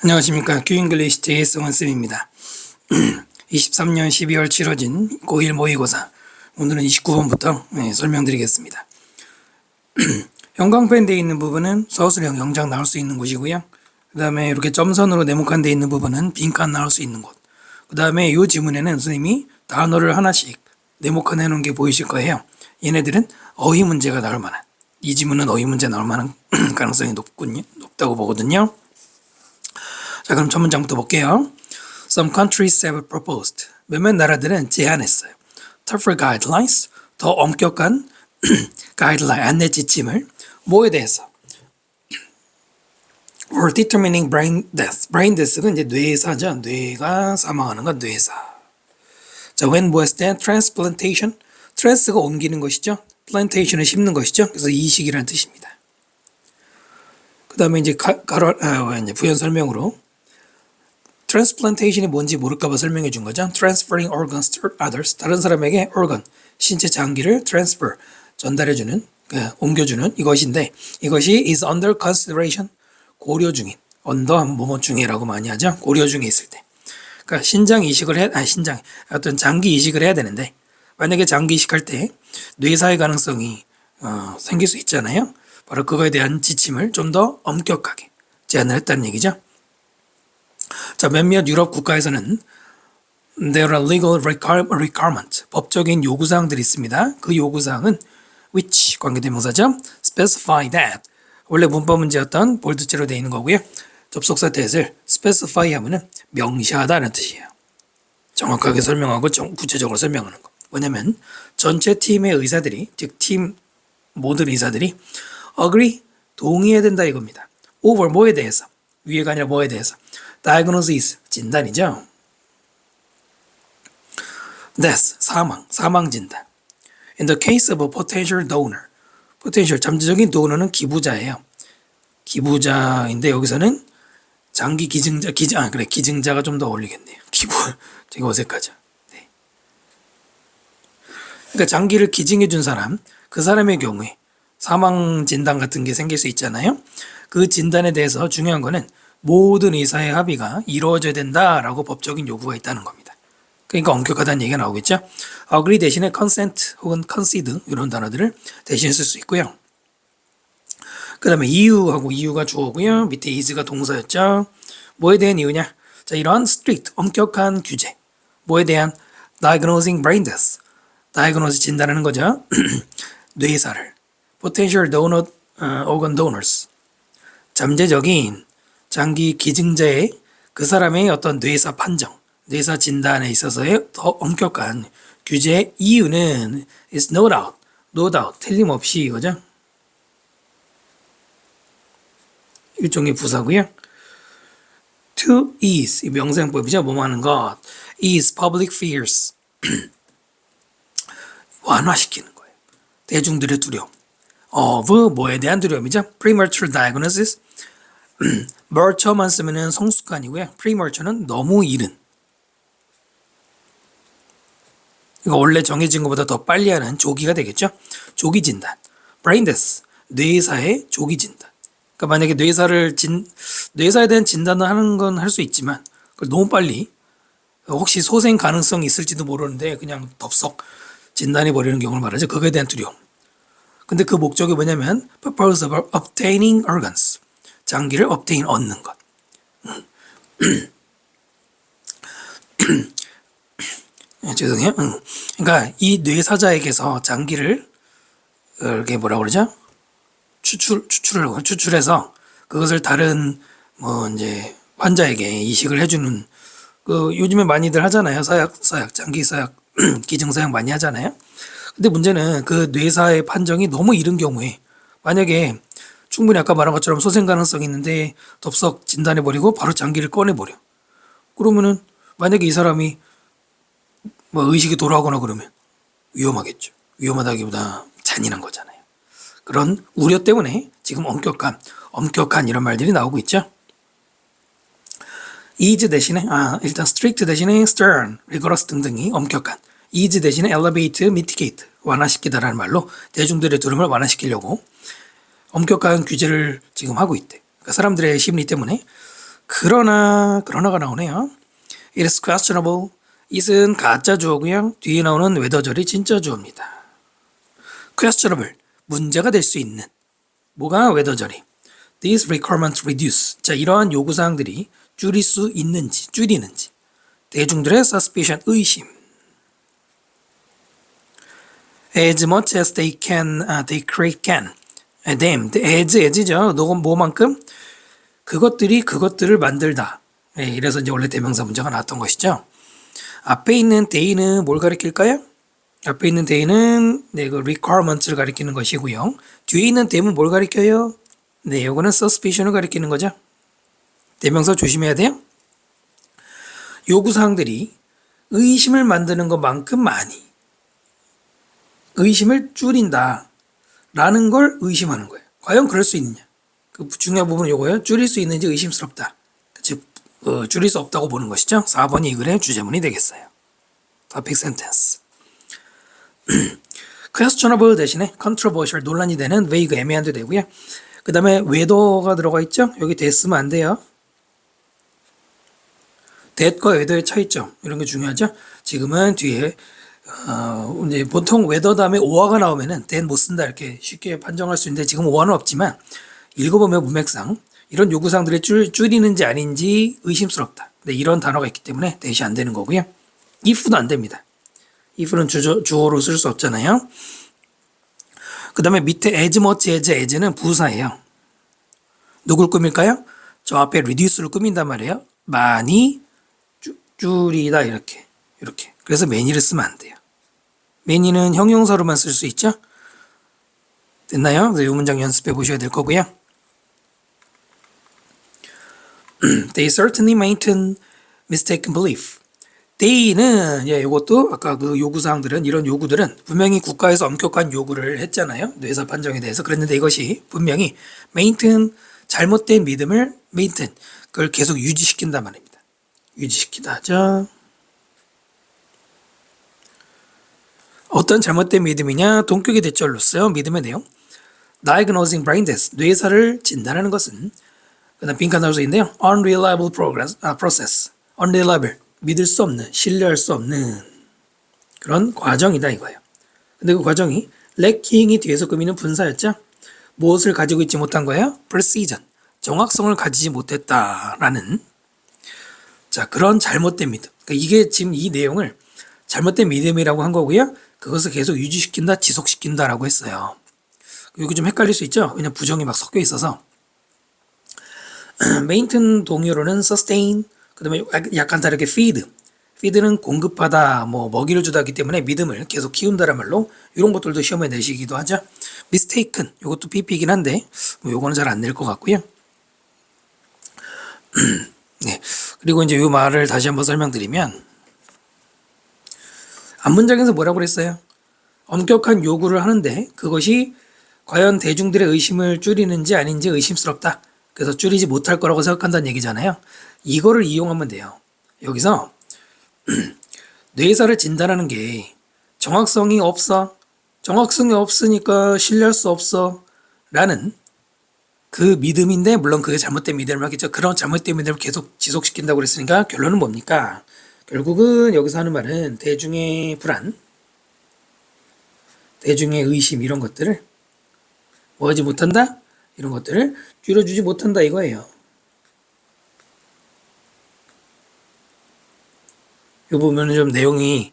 안녕하십니까. 큐잉글리시 JS 원쌤입니다. 23년 12월 치러진 고1 모의고사, 오늘은 29번부터 설명드리겠습니다. 형광펜 되어 있는 부분은 서술형 영작 나올 수 있는 곳이고요. 그 다음에 이렇게 점선으로 네모칸 되어 있는 부분은 빈칸 나올 수 있는 곳. 그 다음에 이 지문에는 선생님이 단어를 하나씩 네모칸 해놓은 게 보이실 거예요. 얘네들은 어휘 문제가 나올 만한, 이 지문은 어휘 문제 나올 만한 가능성이 높다고 보거든요. 자, 그럼 첫 문장부터 볼게요. Some countries have proposed. 몇몇 나라들은 제안했어요. Tougher guidelines, 더 엄격한 guideline, 안내 지침을 뭐에 대해서? For determining brain death. brain death는 이제 뇌사죠. 뇌가 사망하는 건 뇌사. 자, when was that? transplantation. trans가 옮기는 것이죠. plantation을 심는 것이죠. 그래서 이식이라는 뜻입니다. 그 다음에 이제 부연 설명으로 transplantation이 뭔지 모를까봐 설명해 준 거죠. transferring organs to others. 다른 사람에게 organ, 신체 장기를 transfer, 전달해주는, 옮겨주는 이것인데, 이것이 is under consideration, 고려 중인, under 뭐뭐 중에라고 많이 하죠. 고려 중에 있을 때. 그러니까 어떤 장기 이식을 해야 되는데, 만약에 장기 이식할 때 뇌사의 가능성이 생길 수 있잖아요. 바로 그거에 대한 지침을 좀 더 엄격하게 제안을 했다는 얘기죠. 자, 몇몇 유럽 국가에서는 there are legal requirement, 법적인 요구사항들이 있습니다. 그 요구사항은 which, 관계대명사죠. specify that, 원래 문법 문제였던 볼드체로 되어 있는 거고요. 접속사 that을 specify 하면은 명시하다는 뜻이에요. 정확하게 설명하고 구체적으로 설명하는 거. 뭐냐면 전체 팀의 의사들이, 즉 팀 모든 의사들이 agree, 동의해야 된다 이겁니다. over, 뭐에 대해서? 위에가 아니라 뭐에 대해서? diagnosis, 진단이죠. death, 사망 진단. In the case of a potential donor, potential, 잠재적인 donor는 기부자예요. 기부자인데 여기서는 장기 기증자가 좀 더 어울리겠네요. 기부, 되게 어색하죠. 네. 그러니까 장기를 기증해 준 사람, 그 사람의 경우에 사망 진단 같은 게 생길 수 있잖아요. 그 진단에 대해서 중요한 거는 모든 의사의 합의가 이루어져야 된다라고 법적인 요구가 있다는 겁니다. 그러니까 엄격하다는 얘기가 나오겠죠. agree 대신에 consent 혹은 concede 이런 단어들을 대신 쓸 수 있고요. 그 다음에 이유가 주어고요. 밑에 is가 동사였죠. 뭐에 대한 이유냐? 자, 이러한 strict, 엄격한 규제. 뭐에 대한? diagnosing brain death. diagnose, 진단하는 거죠. 뇌사를. potential donor, organ donors. 잠재적인 장기 기증자의 그 사람의 어떤 뇌사 판정, 뇌사 진단에 있어서의 더 엄격한 규제의 이유는 is no doubt, 틀림없이 이거죠. 일종의 부사고요. to ease, 이 명사형법이죠. 뭐뭐 하는 것. ease public fears. 완화시키는 거예요. 대중들의 두려움. of, 뭐에 대한 두려움이죠. premature diagnosis. merture만 쓰면은 성숙한이고요. premature는 너무 이른. 이거 원래 정해진 것보다 더 빨리 하는 조기가 되겠죠. 조기 진단. brain death, 뇌사의 조기 진단. 그러니까 만약에 뇌사에 대한 진단을 하는 건 할 수 있지만 그걸 너무 빨리, 혹시 소생 가능성이 있을지도 모르는데 그냥 덥석 진단해 버리는 경우를 말하죠. 그거에 대한 두려움. 근데 그 목적이 뭐냐면 purpose of obtaining organs, 장기를 obtain, 얻는 것. 죄송해요. 그러니까 이 뇌사자에게서 장기를 이렇게 뭐라 그러죠? 추출해서 그것을 다른 이제 환자에게 이식을 해주는, 요즘에 많이들 하잖아요. 장기 사약, 기증 사약 많이 하잖아요. 근데 문제는 그 뇌사의 판정이 너무 이른 경우에, 만약에 충분히 아까 말한 것처럼 소생 가능성이 있는데 덥석 진단해버리고 바로 장기를 꺼내버려. 그러면은 만약에 이 사람이 의식이 돌아오거나 그러면 위험하겠죠. 위험하다기보다 잔인한 거잖아요. 그런 우려 때문에 지금 엄격한 이런 말들이 나오고 있죠. ease 대신에, 일단 strict 대신에 stern, rigorous 등등이 엄격한. ease 대신에 elevate, mitigate, 완화시키다라는 말로 대중들의 두려움을 완화시키려고 엄격한 규제를 지금 하고 있대. 그러니까 사람들의 심리 때문에 그러나가 나오네요. It is questionable. it은 가짜 주어고요. 뒤에 나오는 whether절이 진짜 주어입니다. questionable, 문제가 될 수 있는. 뭐가 whether절이. These requirements reduce. 자, 이러한 요구사항들이 줄일 수 있는지, 줄이는지. 대중들의 suspicion, 의심. As much as they can, they create can. them, as죠. 뭐만큼? 그것들을 만들다. 예, 이래서 이제 원래 대명사 문제가 나왔던 것이죠. 앞에 있는 they는 뭘 가리킬까요? 앞에 있는 they는 네, 그 requirements를 가리키는 것이고요. 뒤에 있는 them은 뭘 가리켜요? 네, 이거는 suspicion을 가리키는 거죠. 대명사 조심해야 돼요. 요구사항들이 의심을 만드는 것만큼 많이 의심을 줄인다 라는 걸 의심하는 거예요. 과연 그럴 수 있느냐? 그 중요한 부분은 이거예요. 줄일 수 있는지 의심스럽다. 즉 줄일 수 없다고 보는 것이죠. 4번이 이 글의 주제문이 되겠어요. topic sentence. questionable 대신에 controversial, 논란이 되는, vague, 애매한도 되고요. 그 다음에 whether가 들어가 있죠. 여기 됐으면 안 돼요. that과 whether의 차이점, 이런 게 중요하죠. 지금은 뒤에 이제 보통 whether 다음에 or가 나오면은 that 못 쓴다 이렇게 쉽게 판정할 수 있는데 지금 or는 없지만 읽어보면 문맥상 이런 요구사항들을 줄이는지 아닌지 의심스럽다. 근데 이런 단어가 있기 때문에 that이 안 되는 거고요. if도 안 됩니다. if는 주어로 쓸 수 없잖아요. 그 다음에 밑에 as much as는 부사예요. 누굴 꾸밀까요? 저 앞에 reduce를 꾸민단 말이에요. 많이 줄이다 이렇게. 그래서 many를 쓰면 안 돼요. many는 형용사로만 쓸 수 있죠. 됐나요? 그래서 이 문장 연습해 보셔야 될 거고요. They certainly maintain mistaken belief. They는 이것도 아까 그 요구사항들은 이런 요구들은 분명히 국가에서 엄격한 요구를 했잖아요. 뇌사 판정에 대해서. 그랬는데 이것이 분명히 maintain, 잘못된 믿음을 maintain, 그걸 계속 유지시킨단 말입니다. 유지시키다 하죠. 어떤 잘못된 믿음이냐? 동격의 대절로서요. 믿음의 내용. Diagnosing brain death, 뇌사를 진단하는 것은 그 다음 빈칸 단어서 있는데요. Unreliable process, unreliable, 믿을 수 없는, 신뢰할 수 없는 그런 과정이다 이거예요. 근데 그 과정이 lacking이 뒤에서 꾸미는 분사였죠. 무엇을 가지고 있지 못한 거예요? Precision, 정확성을 가지지 못했다라는 자 그런 잘못된 믿음. 그러니까 이게 지금 이 내용을 잘못된 믿음이라고 한 거고요. 그것을 계속 유지시킨다, 지속시킨다라고 했어요. 여기 좀 헷갈릴 수 있죠? 왜냐면 부정이 막 섞여 있어서. maintain 동요로는 sustain, 그 다음에 약간 다르게 feed. feed는 공급하다, 뭐 먹이를 주다 하기 때문에 믿음을 계속 키운다란 말로 이런 것들도 시험에 내시기도 하죠. mistaken, 이것도 PP이긴 한데 뭐 요거는 잘 안 낼 것 같고요. 네. 그리고 이제 이 말을 다시 한번 설명드리면 앞문장에서 뭐라고 그랬어요? 엄격한 요구를 하는데 그것이 과연 대중들의 의심을 줄이는지 아닌지 의심스럽다. 그래서 줄이지 못할 거라고 생각한다는 얘기잖아요. 이거를 이용하면 돼요. 여기서 뇌사를 진단하는 게 정확성이 없어. 정확성이 없으니까 신뢰할 수 없어. 라는 그 믿음인데 물론 그게 잘못된 믿음을 하겠죠. 그런 잘못된 믿음을 계속 지속시킨다고 그랬으니까 결론은 뭡니까? 결국은 여기서 하는 말은 대중의 불안, 대중의 의심 이런 것들을 뭐 하지 못한다? 이런 것들을 줄여주지 못한다 이거예요. 이 보면은 좀 내용이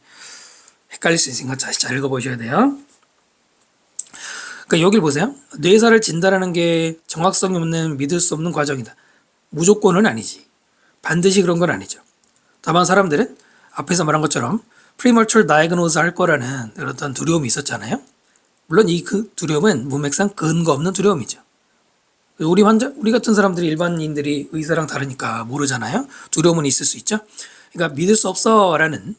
헷갈릴 수 있으니까 다시 잘 읽어보셔야 돼요. 그러니까 여길 보세요. 뇌사를 진단하는 게 정확성이 없는 믿을 수 없는 과정이다. 무조건은 아니지. 반드시 그런 건 아니죠. 다만 사람들은 앞에서 말한 것처럼 premature diagnose 할 거라는 어떤 두려움이 있었잖아요. 물론 이 그 두려움은 문맥상 근거 없는 두려움이죠. 우리 같은 사람들이 일반인들이 의사랑 다르니까 모르잖아요. 두려움은 있을 수 있죠. 그러니까 믿을 수 없어라는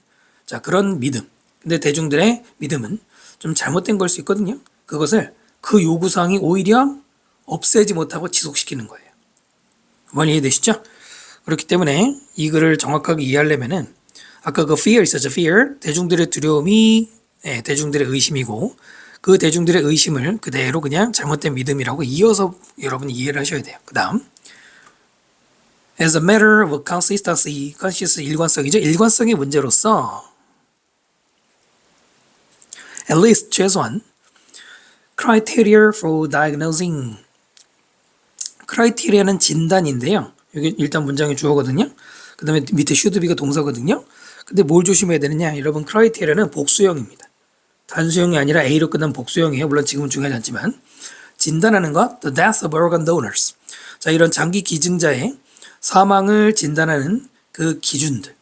자 그런 믿음. 근데 대중들의 믿음은 좀 잘못된 걸 수 있거든요. 그것을 그 요구사항이 오히려 없애지 못하고 지속시키는 거예요. 한번 이해되시죠? 그렇기 때문에 이 글을 정확하게 이해하려면은 아까 그 fear 있었죠. fear. 대중들의 두려움이 대중들의 의심이고 그 대중들의 의심을 그대로 그냥 잘못된 믿음이라고 이어서 여러분이 이해를 하셔야 돼요. 그 다음 As a matter of consistency, 일관성이죠. 일관성의 문제로서 at least 최소한 criteria for diagnosing criteria는 진단인데요. 여기 일단 문장의 주어거든요. 그 다음에 밑에 should be가 동사거든요. 근데 뭘 조심해야 되느냐? 여러분 criteria는 복수형입니다. 단수형이 아니라 A로 끝난 복수형이에요. 물론 지금은 중요하지 않지만 진단하는 것 the death of organ donors. 자, 이런 장기 기증자의 사망을 진단하는 그 기준들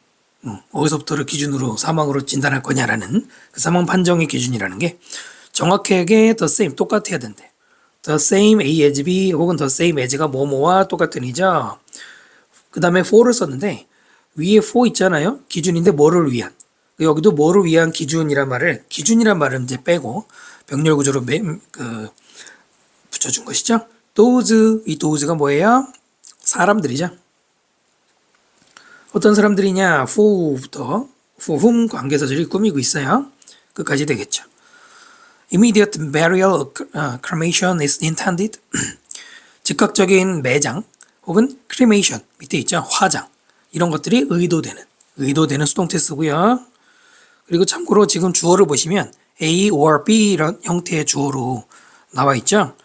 어디서부터를 기준으로 사망으로 진단할 거냐라는 그 사망 판정의 기준이라는 게 정확하게 the same 똑같아야 된대. the same A as B 혹은 the same as가 뭐뭐와 똑같은 이죠. 그 다음에 for를 썼는데 위에 for 있잖아요. 기준인데 뭐를 위한. 여기도 뭐를 위한 기준이란 말을 이제 빼고 병렬 구조로 붙여준 것이죠. those, 이 those가 뭐예요? 사람들이죠. 어떤 사람들이냐? for부터 for whom 관계사절이 꾸미고 있어요. 끝까지 되겠죠. Immediate burial cremation is intended. 즉각적인 매장 혹은 cremation 밑에 있죠. 화장 이런 것들이 의도되는 수동태 쓰고요. 그리고 참고로 지금 주어를 보시면 A or B 이런 형태의 주어로 나와 있죠.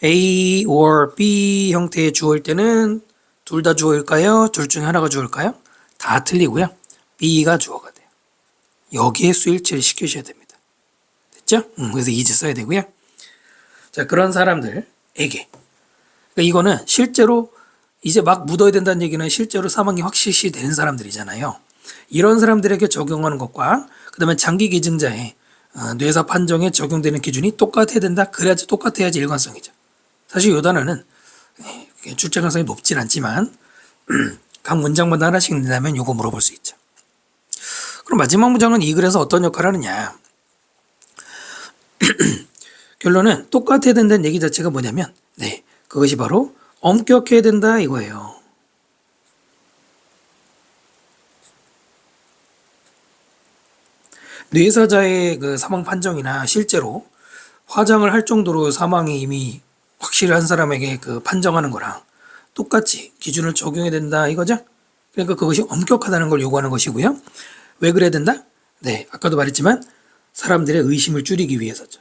A or B 형태의 주어일 때는 둘 다 주어일까요? 둘 중에 하나가 주어일까요? 다 틀리고요. B가 주어가 돼요. 여기에 수일치를 시키셔야 됩니다. 됐죠? 그래서 is 써야 되고요. 자, 그런 사람들에게 그러니까 이거는 실제로 이제 막 묻어야 된다는 얘기는 실제로 사망이 확실시 되는 사람들이잖아요. 이런 사람들에게 적용하는 것과 그 다음에 장기 기증자의 뇌사 판정에 적용되는 기준이 똑같아야 된다. 그래야지 똑같아야지 일관성이죠. 사실 이 단어는 출제 가능성이 높진 않지만 각 문장마다 하나씩 낸다면 이거 물어볼 수 있죠. 그럼 마지막 문장은 이 글에서 어떤 역할을 하느냐. 결론은 똑같아야 된다는 얘기 자체가 뭐냐면 그것이 바로 엄격해야 된다 이거예요. 뇌사자의 그 사망 판정이나 실제로 화장을 할 정도로 사망이 이미 확실한 사람에게 그 판정하는 거랑 똑같이 기준을 적용해야 된다 이거죠. 그러니까 그것이 엄격하다는 걸 요구하는 것이고요. 왜 그래야 된다? 아까도 말했지만 사람들의 의심을 줄이기 위해서죠.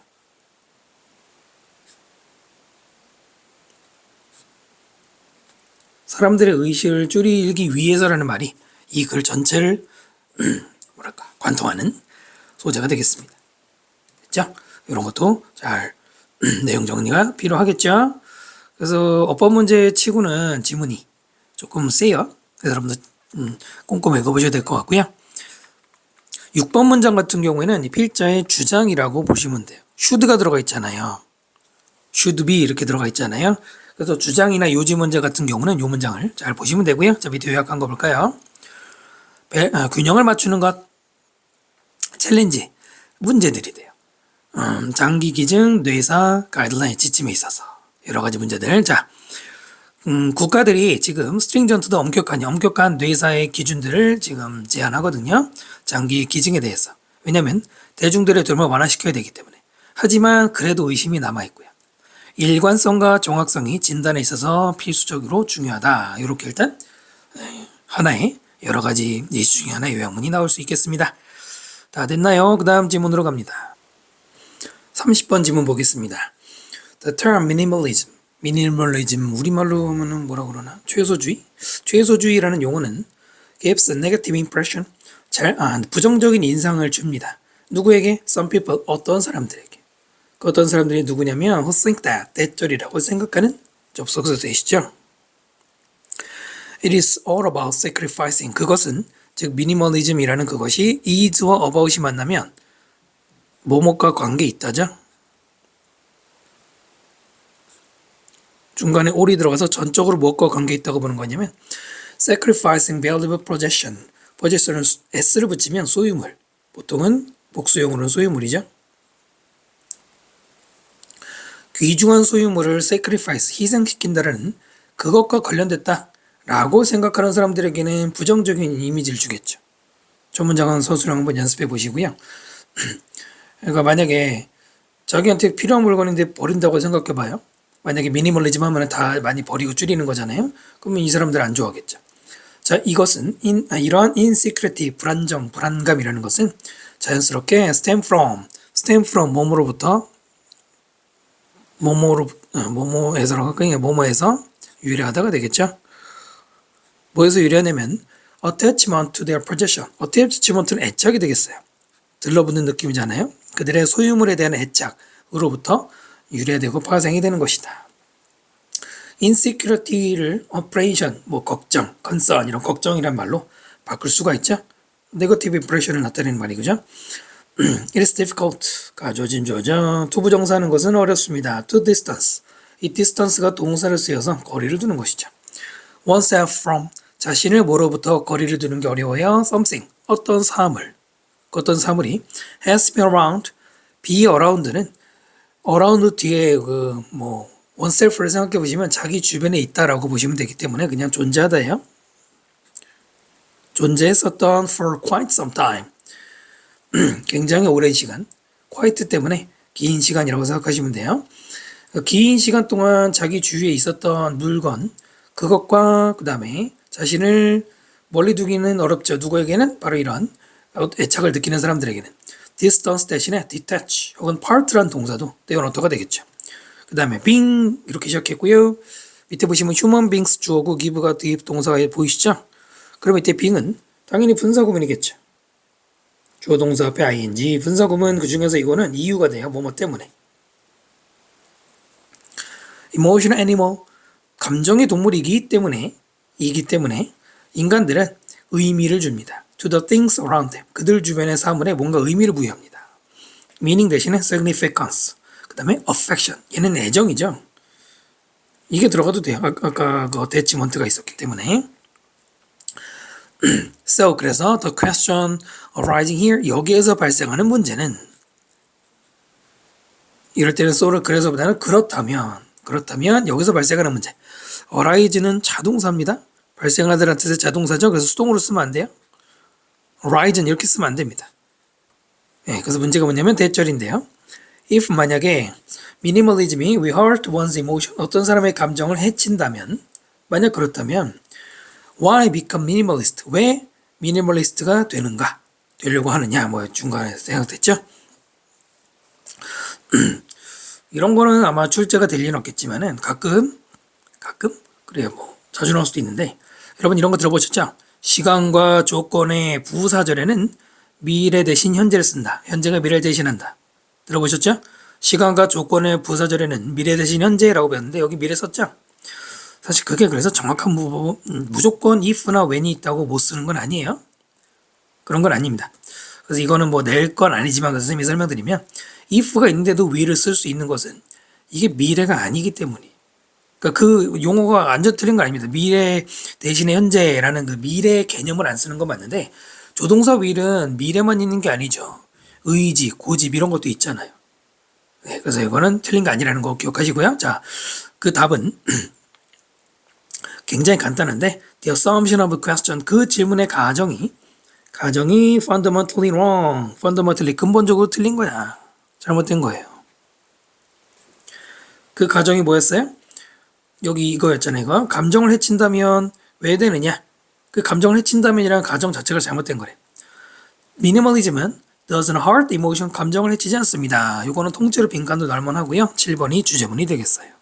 사람들의 의식을 줄이기 위해서라는 말이 이 글 전체를 관통하는 소재가 되겠습니다. 됐죠? 이런 것도 잘 내용 정리가 필요하겠죠? 그래서 어법 문제 치고는 지문이 조금 세요. 그래서 여러분들 꼼꼼히 읽어보셔야 될 것 같고요. 6번 문장 같은 경우에는 필자의 주장이라고 보시면 돼요. should가 들어가 있잖아요. should be 이렇게 들어가 있잖아요. 그래서 주장이나 요지 문제 같은 경우는 이 문장을 잘 보시면 되고요. 자, 밑에 요약한 거 볼까요? 균형을 맞추는 것, 챌린지, 문제들이 돼요. 장기 기증, 뇌사, 가이드라인, 지침에 있어서 여러 가지 문제들. 자, 국가들이 지금 스트링전트도 엄격한 뇌사의 기준들을 지금 제안하거든요. 장기 기증에 대해서. 왜냐하면 대중들의 두려움을 완화시켜야 되기 때문에. 하지만 그래도 의심이 남아있고요. 일관성과 정확성이 진단에 있어서 필수적으로 중요하다. 이렇게 일단 하나의 여러 가지 예시 중에 하나의 요약문이 나올 수 있겠습니다. 다 됐나요? 그 다음 지문으로 갑니다. 30번 지문 보겠습니다. The term minimalism, 우리말로 하면은 뭐라 그러나? 최소주의? 최소주의라는 용어는 gives a negative impression, 부정적인 인상을 줍니다. 누구에게? Some people, 어떤 사람들에게. 그 어떤 사람들이 누구냐면 who think that, 때절이라고 생각하는 접속사 되시죠. It is all about sacrificing. 그것은 즉 미니멀리즘이라는 그것이 is와 about이 만나면 뭐뭐과 관계 있다죠. 중간에 all이 들어가서 전적으로 무엇과 관계 있다고 보는 거냐면 sacrificing valuable possession은 s를 붙이면 소유물, 보통은 복수형으로는 소유물이죠. 귀중한 소유물을 sacrifice, 희생시킨다라는 그것과 관련됐다라고 생각하는 사람들에게는 부정적인 이미지를 주겠죠. 저 문장은 서술형 한번 연습해 보시고요. 그러니까 만약에 자기한테 필요한 물건인데 버린다고 생각해 봐요. 만약에 미니멀리즘 하면 다 많이 버리고 줄이는 거잖아요. 그러면 이 사람들 안 좋아하겠죠. 자, 이것은 이러한 insecurity, 불안정, 불안감이라는 것은 자연스럽게 stem from 뭐뭐로부터 뭐뭐에서 유래하다가 되겠죠. 뭐에서 유래하냐면 attachment to their possession. attachment는 애착이 되겠어요. 들러붙는 느낌이잖아요. 그들의 소유물에 대한 애착으로부터 유래되고 파생이 되는 것이다. insecurity를 operation, 걱정, concern 이런 걱정이란 말로 바꿀 수가 있죠. negative impression을 나타내는 말이 그죠? It is difficult. 가조진 조죠. 투부정사하는 것은 어렵습니다. to distance. 이 distance가 동사를 쓰여서 거리를 두는 것이죠. oneself from. 자신을 뭐로부터 거리를 두는 게 어려워요. something. 어떤 사물이 has been around. be around는 around 뒤에 oneself를 생각해 보시면 자기 주변에 있다라고 보시면 되기 때문에 그냥 존재하다예요. 존재했었던 for quite some time. 굉장히 오랜 시간. quite 때문에 긴 시간이라고 생각하시면 돼요. 긴 시간 동안 자기 주위에 있었던 물건, 그것과 그 다음에 자신을 멀리 두기는 어렵죠. 누구에게는? 바로 이런 애착을 느끼는 사람들에게는. distance 대신에 detach 혹은 part란 동사도 떼어놓다가 되겠죠. 그 다음에 being 이렇게 시작했고요. 밑에 보시면 human beings 주어고 give가 뒤 동사가 보이시죠? 그럼 밑에 being은 당연히 분사구문이겠죠. 주어 동사 앞에 ing, 분사구문 그 중에서 이거는 이유가 돼요. 뭐뭐 때문에. emotional animal, 감정의 동물이기 때문에 인간들은 의미를 줍니다. to the things around them, 그들 주변의 사물에 뭔가 의미를 부여합니다. meaning 대신에 significance, 그 다음에 affection, 얘는 애정이죠. 이게 들어가도 돼요. 아까 그 attachment가 있었기 때문에. So, 그래서 the question arising here, 여기에서 발생하는 문제는 이럴 때는 so를 그래서보다는 그렇다면 여기서 발생하는 문제. arise는 자동사입니다. 발생하다라는 뜻의 자동사죠. 그래서 수동으로 쓰면 안 돼요. arise는 이렇게 쓰면 안 됩니다. 네, 그래서 문제가 뭐냐면 대절인데요. if 만약에 minimalism이 we hurt one's emotion, 어떤 사람의 감정을 해친다면, 만약 그렇다면 why become minimalist? 왜 미니멀리스트가 되려고 하느냐? 중간에 생각됐죠? 이런 거는 아마 출제가 될 리는 없겠지만은 가끔 그래요. 자주 나올 수도 있는데 여러분 이런 거 들어보셨죠? 시간과 조건의 부사절에는 미래 대신 현재를 쓴다. 현재가 미래를 대신한다. 들어보셨죠? 시간과 조건의 부사절에는 미래 대신 현재라고 배웠는데 여기 미래 썼죠? 사실 그게 그래서 정확한 무조건 if나 when이 있다고 못 쓰는 건 아니에요. 그런 건 아닙니다. 그래서 이거는 낼 건 아니지만 선생님이 설명드리면 if가 있는데도 will을 쓸 수 있는 것은 이게 미래가 아니기 때문이에요. 그러니까 그 용어가 완전 틀린 거 아닙니다. 미래 대신에 현재라는 그 미래 개념을 안 쓰는 건 맞는데 조동사 will은 미래만 있는 게 아니죠. 의지, 고집 이런 것도 있잖아요. 네, 그래서 이거는 틀린 거 아니라는 거 기억하시고요. 자, 그 답은 굉장히 간단한데 the assumption of a question, 그 질문의 가정이 fundamentally wrong, fundamentally 근본적으로 틀린 거야. 잘못된 거예요. 그 가정이 뭐였어요? 여기 이거였잖아요. 이거. 감정을 해친다면 왜 되느냐? 그 감정을 해친다면이라는 가정 자체가 잘못된 거래. minimalism은 doesn't hurt emotion, 감정을 해치지 않습니다. 이거는 통째로 빈칸도 날만하고요. 7번이 주제문이 되겠어요.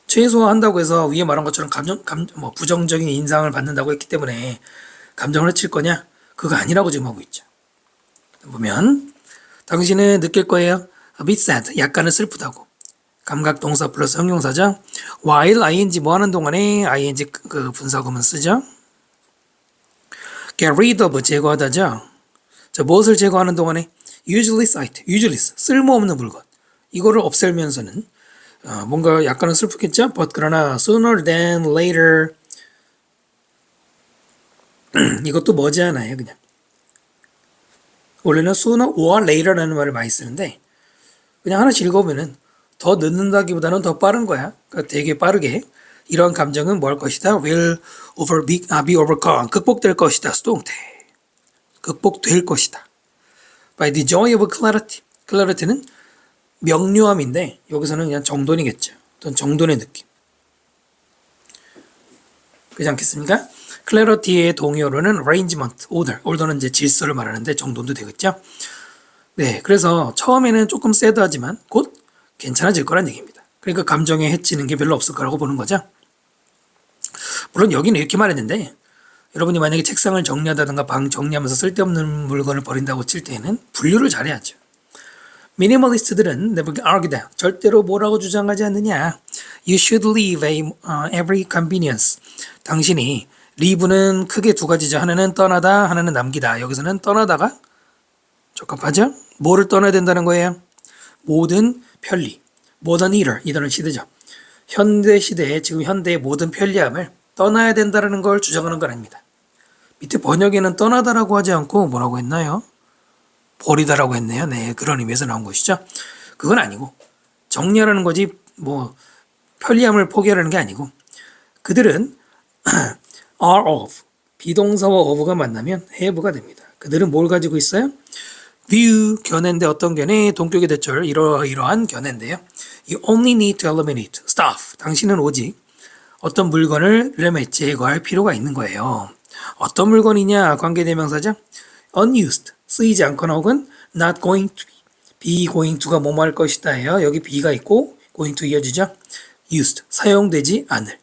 최소화한다고 해서 위에 말한 것처럼 부정적인 인상을 받는다고 했기 때문에 감정을 해칠 거냐? 그거 아니라고 지금 하고 있죠. 보면 당신은 느낄 거예요. A bit sad, 약간은 슬프다고. 감각 동사 플러스 형용사죠. while ing 뭐 하는 동안에 ing 그 분사구문 쓰죠. get rid of 제거하다죠. 자, 무엇을 제거하는 동안에 useless 쓸모없는 물건. 이거를 없애면서는 뭔가 약간은 슬프겠죠? but 그러나 sooner than later 이것도 머지않아요. 그냥 원래는 sooner or later라는 말을 많이 쓰는데 그냥 하나씩 읽어보면은 더 늦는다기보다는 더 빠른 거야. 그러니까 되게 빠르게 이러한 감정은 뭐 할 것이다? will be overcome. 극복될 것이다. 수동태. 극복될 것이다. by the joy of clarity. clarity는 명료함인데 여기서는 그냥 정돈이겠죠. 어떤 정돈의 느낌. 그렇지 않겠습니까? clarity의 동의어로는 arrangement, order는 이제 질서를 말하는데 정돈도 되겠죠? 네, 그래서 처음에는 조금 새드하지만 곧 괜찮아질 거란 얘기입니다. 그러니까 감정에 해치는 게 별로 없을 거라고 보는 거죠. 물론 여기는 이렇게 말했는데 여러분이 만약에 책상을 정리하다든가 방 정리하면서 쓸데없는 물건을 버린다고 칠 때에는 분류를 잘해야죠. 미니멀리스트들은 never argue that 절대로 뭐라고 주장하지 않느냐. You should leave every convenience. 당신이 leave는 크게 두 가지죠. 하나는 떠나다, 하나는 남기다. 여기서는 떠나다가 적합하죠? 뭐를 떠나야 된다는 거예요? 모든 편리. modern era, 이단은 시대죠. 현대 시대에 지금 현대의 모든 편리함을 떠나야 된다는 걸 주장하는 건 아닙니다. 밑에 번역에는 떠나다라고 하지 않고 뭐라고 했나요? 버리다라고 했네요. 네, 그런 의미에서 나온 것이죠. 그건 아니고 정리하라는 거지 뭐 편리함을 포기하라는 게 아니고 그들은 are of 비동사와 of가 만나면 have가 됩니다. 그들은 뭘 가지고 있어요? view 견해인데 어떤 견해? 동격의 대절 이러한 견해인데요. You only need to eliminate stuff. 당신은 오직 어떤 물건을 eliminate 제거할 필요가 있는 거예요. 어떤 물건이냐? 관계대명사죠. unused 쓰이지 않거나 혹은 not going to be going to가 뭐뭐 할 것이다예요. 여기 be가 있고 going to 이어지죠. used 사용되지 않을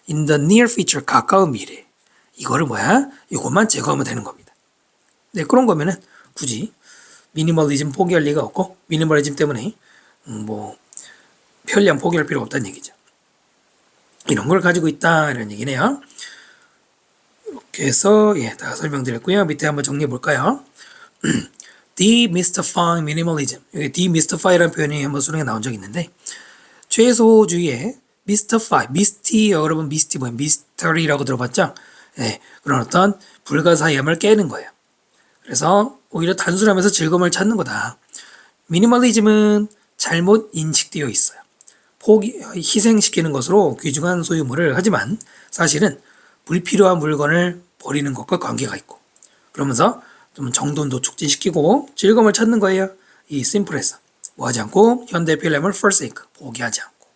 in the near future 가까운 미래 이거를 뭐야? 이것만 제거하면 되는 겁니다. 네, 그런 거면은 굳이 미니멀리즘 포기할 리가 없고 미니멀리즘 때문에 뭐 편리함 포기할 필요가 없다는 얘기죠. 이런 걸 가지고 있다 이런 얘기네요. 이렇게 해서 다 설명드렸고요. 밑에 한번 정리해 볼까요? demystifying minimalism. 여기 demystify라는 표현이 한번 수능에 나온 적이 있는데 최소주의에 mystify, misty 여러분 misty 뭐예요? mystery라고 들어봤죠? 네, 그런 어떤 불가사의함을 깨는 거예요. 그래서 오히려 단순하면서 즐거움을 찾는 거다. 미니멀리즘은 잘못 인식되어 있어요. 희생시키는 것으로 귀중한 소유물을 하지만 사실은 불필요한 물건을 버리는 것과 관계가 있고 그러면서 좀 정돈도 촉진시키고 즐거움을 찾는 거예요. 이 심플해서 뭐하지 않고 현대 필름을 forsake 포기하지 않고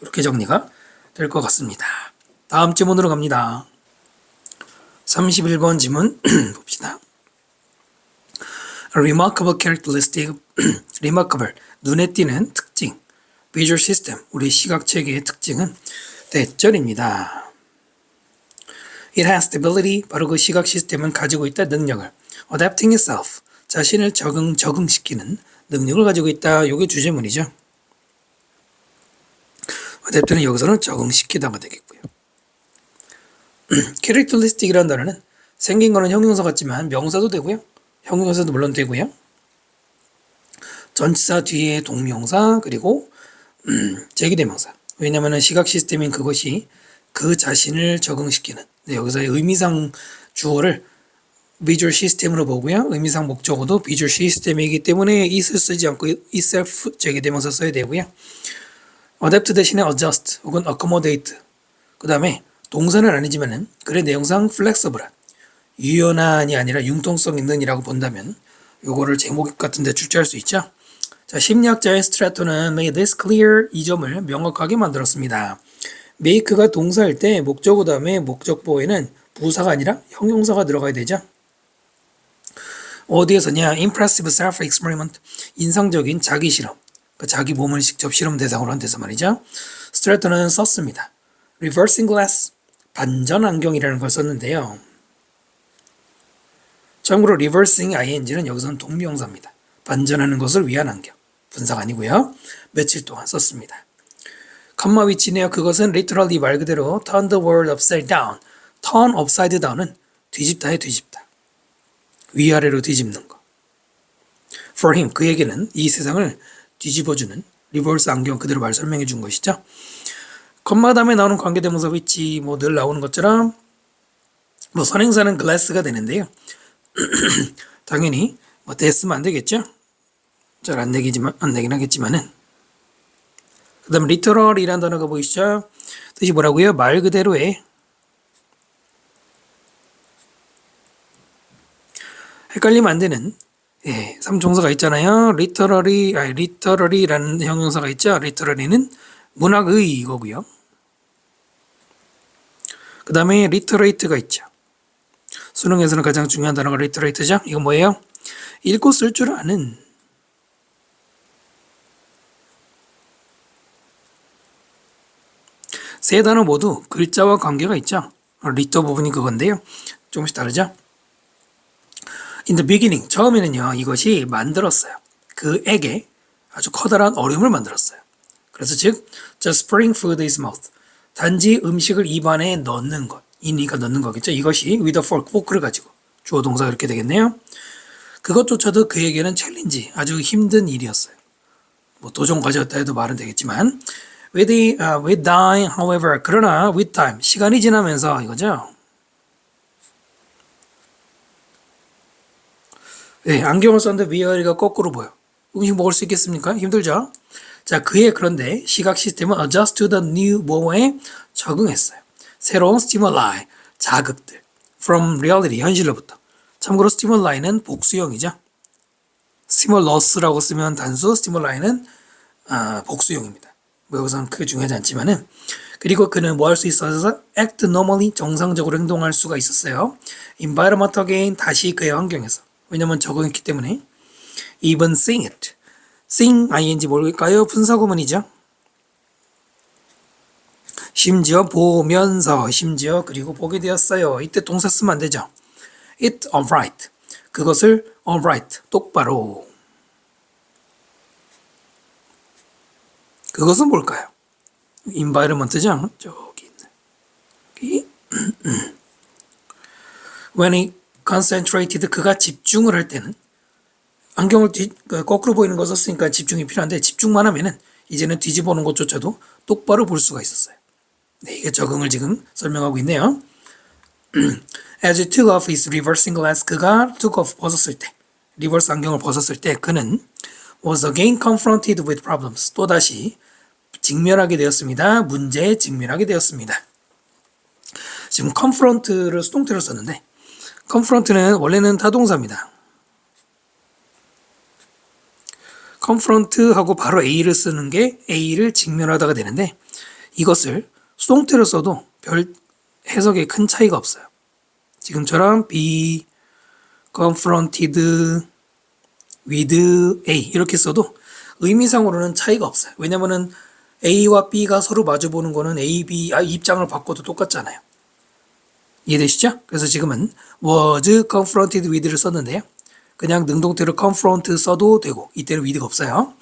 이렇게 정리가 될 것 같습니다. 다음 지문으로 갑니다. 31번 지문 봅시다. A remarkable characteristic, remarkable, 눈에 띄는 특징, visual system, 우리 시각체계의 특징은 대절입니다. It has the ability, 바로 그 시각 시스템은 가지고 있다 능력을 adapting itself, 자신을 적응시키는 능력을 가지고 있다. 이게 주제문이죠. adapt는 여기서는 적응시키다가 되겠고요. characteristic이라는 단어는 생긴 거는 형용사 같지만 명사도 되고요. 형용사도 물론 되고요. 전치사 뒤에 동명사 그리고 제기대명사. 왜냐하면 시각 시스템인 그것이 그 자신을 적응시키는. 네, 여기서 의미상 주어를 비주얼 시스템으로 보고요. 의미상 목적어도 비주얼 시스템이기 때문에 it을 쓰지 않고 itself 제기대명사 써야 되고요. adapt 대신에 adjust 혹은 accommodate. 그 다음에 동사는 아니지만은 글의 내용상 flexible한 유연한이 아니라 융통성 있는 이라고 본다면 요거를 제목 같은 데 출제할 수 있죠. 자, 심리학자의 스트라토는 made this clear 이 점을 명확하게 만들었습니다. make가 동사일 때 목적어 다음에 목적보에는 부사가 아니라 형용사가 들어가야 되죠. 어디에서냐? impressive self-experiment 인상적인 자기 실험 그러니까 자기 몸을 직접 실험 대상으로 한 데서 말이죠. 스트라토는 썼습니다. reversing glass 반전 안경이라는 걸 썼는데요. 참고로 reversing ing는 여기서는 동명사입니다. 반전하는 것을 위한 안경. 분사가 아니고요. 며칠 동안 썼습니다. 컴마 위치네요. 그것은 literally 말 그대로 turn the world upside down. turn upside down은 뒤집다에 뒤집다. 위아래로 뒤집는 거. For him 그에게는 이 세상을 뒤집어주는 리버스 안경 그대로 말 설명해 준 것이죠. 컴마 다음에 나오는 관계대명사 위치 뭐 늘 나오는 것처럼 뭐 선행사는 glass가 되는데요. 당연히 뭐 됐으면 안 되겠죠. 잘 안 되긴 하겠지만은 그 다음 literal이라는 단어가 보이시죠? 뜻이 뭐라고요? 말 그대로의 헷갈리면 안 되는 삼총사가 있잖아요. literally라는 형용사가 있죠. literary는 문학의 이거고요. 그 다음에 literate가 있죠. 수능에서는 가장 중요한 단어가 literate죠. 이거 뭐예요? 읽고 쓸 줄 아는. 세 단어 모두 글자와 관계가 있죠. 리터 부분이 그건데요. 조금씩 다르죠. In the beginning, 처음에는요, 이것이 만들었어요. 그에게 아주 커다란 어려움을 만들었어요. 그래서 즉, just putting food in his mouth. 단지 음식을 입안에 넣는 것. 인이가 넣는 거겠죠. 이것이 with a fork, 포크를 가지고. 주어 동사가 이렇게 되겠네요. 그것조차도 그에게는 챌린지, 아주 힘든 일이었어요. 뭐 도전 과제였다 해도 말은 되겠지만 with time, however, 그러나 with time, 시간이 지나면서 이거죠. 네, 안경을 썼는데 위아래가 거꾸로 보여. 음식 먹을 수 있겠습니까? 힘들죠? 자, 그런데 시각 시스템은 adjust to the new 뭐에 적응했어요. 새로운 stimuli, 자극들. from reality, 현실로부터. 참고로 stimul이는 복수형이죠. stimulus라고 쓰면 단수, stimul이는 복수형입니다. 뭐 여기서는 크게 중요하지 않지만은. 그리고 그는 뭐 할 수 있어서 act normally, 정상적으로 행동할 수가 있었어요. environment again, 다시 그의 환경에서. 왜냐면 적응했기 때문에. even sing it. sing, ing 뭘까요? 분사구문이죠. 심지어 보면서, 심지어 그리고 보게 되었어요. 이때 동사 쓰면 안 되죠. it upright. 그것을 upright, 똑바로. 그것은 뭘까요? environment죠. 저기 있네. when he concentrated, 그가 집중을 할 때는 안경을 거꾸로 보이는 거 썼으니까 집중이 필요한데 집중만 하면은 이제는 뒤집어 놓은 것조차도 똑바로 볼 수가 있었어요. 네, 이게 적응을 지금 설명하고 있네요. As he took off his reversing glass, 그가 took off 벗었을 때, 리버스 안경을 벗었을 때 그는 was again confronted with problems. 또다시 직면하게 되었습니다. 문제에 직면하게 되었습니다. 지금 confront를 수동태로 썼는데 confront는 원래는 타동사입니다. confront하고 바로 A를 쓰는 게 A를 직면하다가 되는데 이것을 수동태로 써도 별 해석에 큰 차이가 없어요. 지금처럼 be confronted with A 이렇게 써도 의미상으로는 차이가 없어요. 왜냐면은 A와 B가 서로 마주보는 거는 A, B 입장을 바꿔도 똑같잖아요. 이해되시죠? 그래서 지금은 was confronted with를 썼는데요. 그냥 능동태로 confront 써도 되고 이때는 with가 없어요.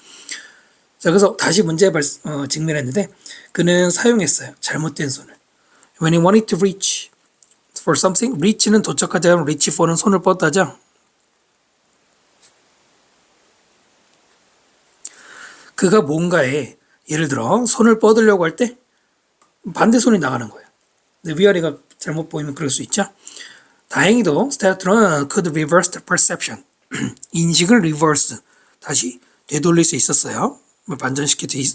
자, 그래서 다시 문제에 직면했는데 그는 사용했어요. 잘못된 손을. When he wanted to reach for something, reach는 도착하자 하면 reach for는 손을 뻗다죠. 그가 뭔가에 예를 들어 손을 뻗으려고 할 때 반대 손이 나가는 거예요. 근데 위아래가 잘못 보이면 그럴 수 있죠. 다행히도 스테라토는 could reverse the perception. 인식을 reverse, 다시 되돌릴 수 있었어요.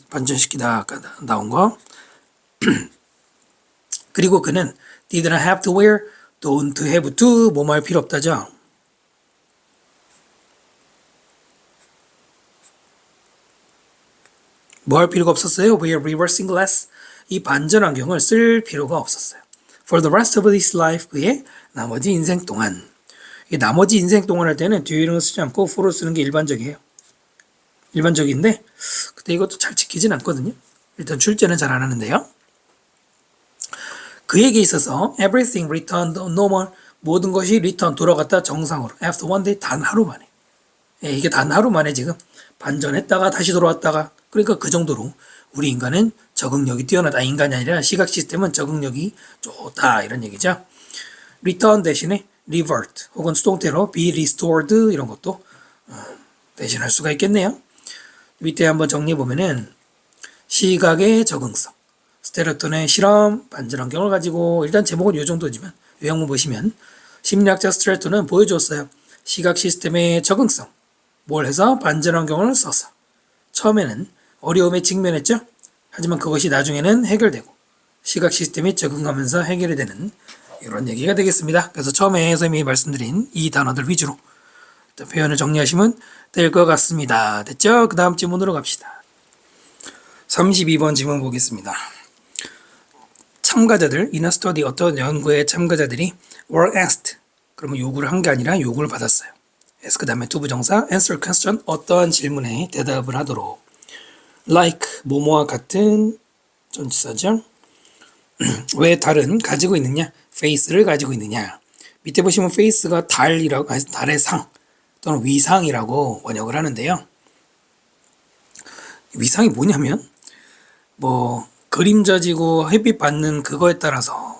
반전시키다 아까 나온 거. 그리고 그는 didn't have to wear, don't have to, 뭐뭐 할 필요 없다죠. 뭐 할 필요가 없었어요? wear reversing glass. 이 반전 안경을 쓸 필요가 없었어요. For the rest of his life, 그의 나머지 인생 동안. 이 나머지 인생 동안 할 때는 뒤에 이런 거 쓰지 않고 for를 쓰는 게 일반적이에요. 일반적인데 근데 이것도 잘 지키진 않거든요. 일단 출제는 잘 안 하는데요. 그에게 있어서 everything returned normal, 모든 것이 return, 돌아갔다 정상으로. After one day, 단 하루 만에. 이게 단 하루 만에 지금 반전했다가 다시 돌아왔다가, 그러니까 그 정도로 우리 인간은 적응력이 뛰어나다. 인간이 아니라 시각 시스템은 적응력이 좋다 이런 얘기죠. return 대신에 revert 혹은 수동태로 be restored 이런 것도 대신할 수가 있겠네요. 밑에 한번 정리해 보면은 시각의 적응성, 스테라톤의 실험, 반전 안경을 가지고 일단 제목은 이 정도지만 요약문 보시면 심리학자 스테라톤은 보여줬어요. 시각 시스템의 적응성, 뭘 해서 반전 안경을 써서 처음에는 어려움에 직면했죠. 하지만 그것이 나중에는 해결되고 시각 시스템이 적응하면서 해결이 되는 이런 얘기가 되겠습니다. 그래서 처음에 선생님이 말씀드린 이 단어들 위주로 일단 표현을 정리하시면 될 것 같습니다. 됐죠? 그 다음 질문으로 갑시다. 32번 질문 보겠습니다. 참가자들, in a study, 어떤 연구의 참가자들이 were asked. 그러면 요구를 한 게 아니라 요구를 받았어요. ask 다음에 투부정사, answer question, 어떠한 질문에 대답을 하도록. like, 뭐뭐와 같은 전치사죠. 왜 달은 가지고 있느냐? face를 가지고 있느냐? 밑에 보시면 face가 달이라고, 달의 상 또는 위상이라고 번역을 하는데요. 위상이 뭐냐면 뭐 그림자지고 햇빛 받는 그거에 따라서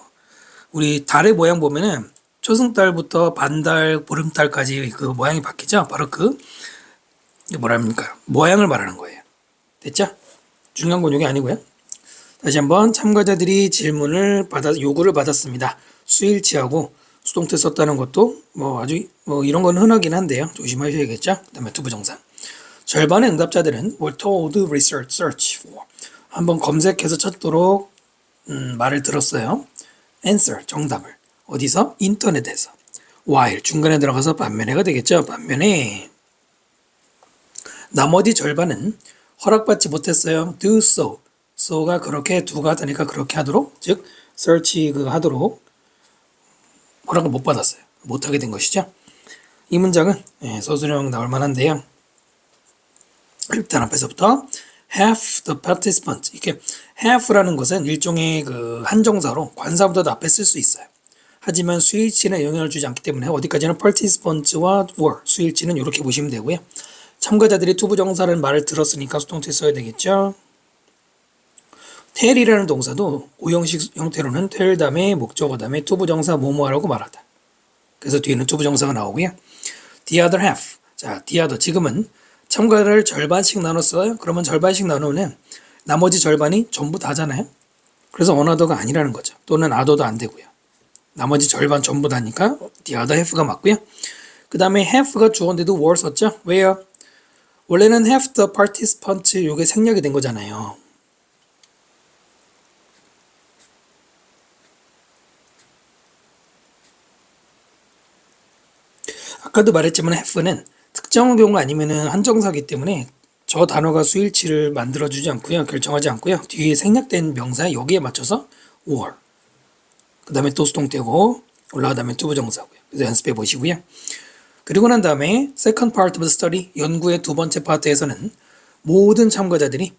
우리 달의 모양 보면은 초승달부터 반달, 보름달까지 그 모양이 바뀌죠. 바로 그 뭐랍니까? 모양을 말하는 거예요. 됐죠? 중요한 건 이게 아니고요. 다시 한번 참가자들이 요구를 받았습니다. 수일치하고 수동태 썼다는 것도 뭐 아주 뭐 이런 건 흔하긴 한데요. 조심하셔야겠죠. 그다음에 투부정사. 절반의 응답자들은 were told search for. 한번 검색해서 찾도록 말을 들었어요. answer, 정답을. 어디서? 인터넷에서. while, 중간에 들어가서 반면에가 되겠죠. 반면에 나머지 절반은 허락받지 못했어요. do so. so가 그렇게 두가 되니까 그렇게 하도록, 즉 search 하도록 허락을 못 받았어요. 못하게 된 것이죠. 이 문장은 서술형 나올 만한데요. 일단 앞에서부터 half the participants, 이렇게 half라는 것은 일종의 그 한정사로 관사보다도 앞에 쓸 수 있어요. 하지만 수일치는 영향을 주지 않기 때문에 어디까지나 participants와 were, 수일치는 이렇게 보시면 되고요. 참가자들이 투부정사라는 말을 들었으니까 수동태 써야 되겠죠. tell이라는 동사도 오형식 형태로는 tell 다음에 목적어 다음에 투부정사 뭐뭐하라고 말하다. 그래서 뒤에는 투부정사가 나오고요. the other half, 자 the other, 지금은 참가를 절반씩 나눴어요. 그러면 절반씩 나누면 나머지 절반이 전부 다잖아요. 그래서 어나더가 아니라는 거죠. 또는 아더도 안 되고요. 나머지 절반 전부 다니까 the other half가 맞고요. 그 다음에 half가 주어인데도 were 썼죠. 왜요? 원래는 half the participants 이게 생략이 된 거잖아요. 아까도 말했지만 half는 특정 경우 아니면은 한정사기 때문에 저 단어가 수일치를 만들어주지 않고요. 결정하지 않고요. 뒤에 생략된 명사 여기에 맞춰서 were. 그 다음에 또 수동태고 올라가다면 투부정사고요. 그래서 연습해 보시고요. 그리고 난 다음에 second part of the study, 연구의 두 번째 파트에서는 모든 참가자들이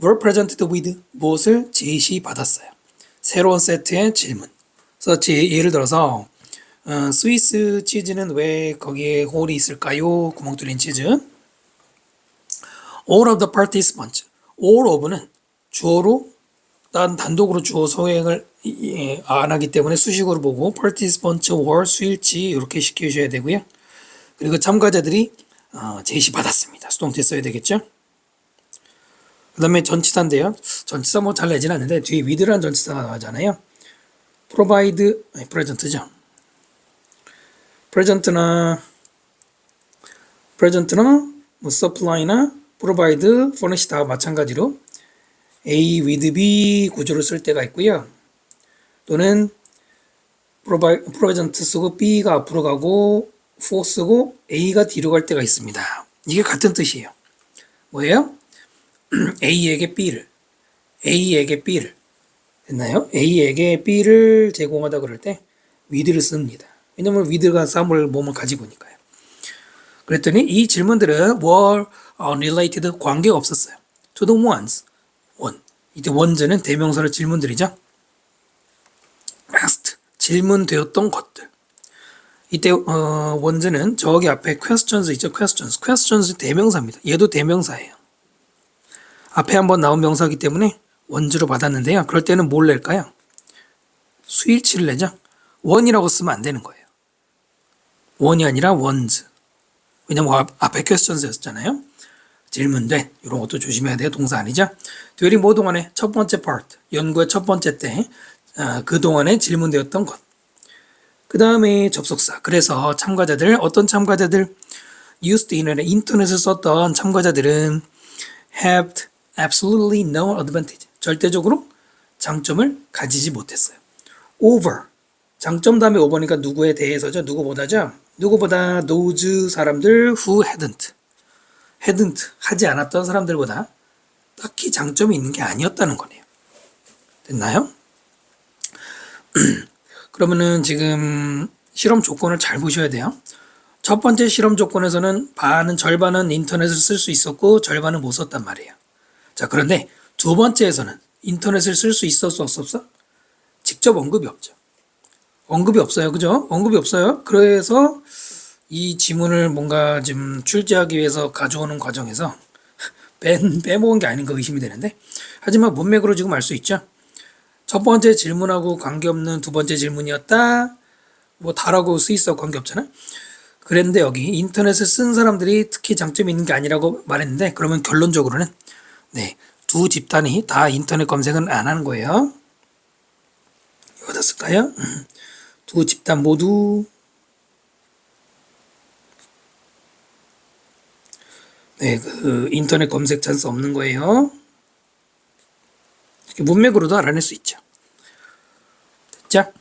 were presented with 무엇을 제시받았어요. 새로운 세트의 질문. 그래서 예를 들어서 스위스 치즈는 왜 거기에 홀이 있을까요? 구멍 뚫린 치즈. All of the participants. All of는 주어로 단독으로 주어 소행을 안 하기 때문에 수식어로 보고 participants were 수일치 이렇게 시켜주셔야 되고요. 그리고 참가자들이 제시받았습니다. 수동태 써야 되겠죠? 그 다음에 전치사인데요. 전치사 뭐 잘 내진 않는데 뒤에 with라는 전치사가 나오잖아요. present죠. present나 뭐 supply나 provide, furnish 다 마찬가지로 A with B 구조를 쓸 때가 있고요. 또는 present 쓰고 B가 앞으로 가고 for 쓰고 A가 뒤로 갈 때가 있습니다. 이게 같은 뜻이에요. 뭐예요? A에게 B를 됐나요? A에게 B를 제공하다 그럴 때 with를 씁니다. 왜냐면 with가 썸을 몸을 가지고 있으니까요. 그랬더니 이 질문들은 were related, 관계가 없었어요. to the ones, one. 이때 ones는 대명사로 질문들이죠. asked, 질문되었던 것들. 이때 ones는 저기 앞에 questions 있죠. questions 대명사입니다. 얘도 대명사예요. 앞에 한번 나온 명사이기 때문에 ones로 받았는데요. 그럴 때는 뭘 낼까요? 수일치를 내죠. one이라고 쓰면 안 되는 거예요. one이 아니라 ones. 왜냐면 앞에 questions였잖아요. 질문된 이런 것도 조심해야 돼요. 동사 아니죠. 듀링 뭐 동안에 첫 번째 part, 연구의 첫 번째 때 그동안에 질문되었던 것. 그 다음에 접속사. 그래서 어떤 참가자들 used 인터넷을 썼던 참가자들은 have absolutely no advantage. 절대적으로 장점을 가지지 못했어요. over. 장점 다음에 over니까 누구에 대해서죠. 누구보다 those 사람들 who hadn't 하지 않았던 사람들보다 딱히 장점이 있는 게 아니었다는 거네요. 됐나요? 그러면은 지금 실험 조건을 잘 보셔야 돼요. 첫 번째 실험 조건에서는 절반은 인터넷을 쓸 수 있었고 절반은 못 썼단 말이에요. 자, 그런데 두 번째에서는 인터넷을 쓸 수 있었어, 없었어? 직접 언급이 없죠. 언급이 없어요. 그죠? 언급이 없어요. 그래서 이 지문을 뭔가 좀 출제하기 위해서 가져오는 과정에서 빼먹은 게 아닌가 의심이 되는데, 하지만 문맥으로 지금 알 수 있죠. 첫 번째 질문하고 관계없는 두 번째 질문이었다. 뭐 다라고 쓰있어 관계없잖아. 그랬는데 여기 인터넷을 쓴 사람들이 특히 장점이 있는 게 아니라고 말했는데, 그러면 결론적으로는 네, 두 집단이 다 인터넷 검색은 안 하는 거예요. 어디다 쓸까요? 두 집단 모두 네, 그 인터넷 검색 찬스 없는 거예요. 문맥으로도 알아낼 수 있죠. 됐죠?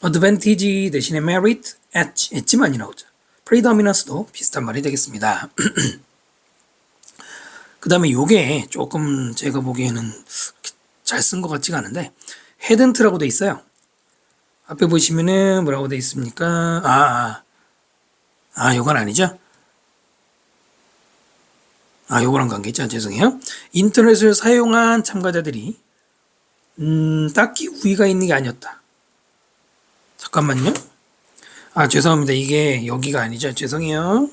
advantage 대신에 merit, 엣지만이 나오죠. predominance도 비슷한 말이 되겠습니다. 그 다음에 요게 조금 제가 보기에는 잘 쓴 것 같지가 않은데, 헤든트라고 돼 있어요. 앞에 보시면은 뭐라고 돼 있습니까? 요건 아니죠? 요거랑 관계있죠? 죄송해요. 인터넷을 사용한 참가자들이 딱히 우위가 있는 게 아니었다. 잠깐만요. 죄송합니다. 이게 여기가 아니죠. 죄송해요.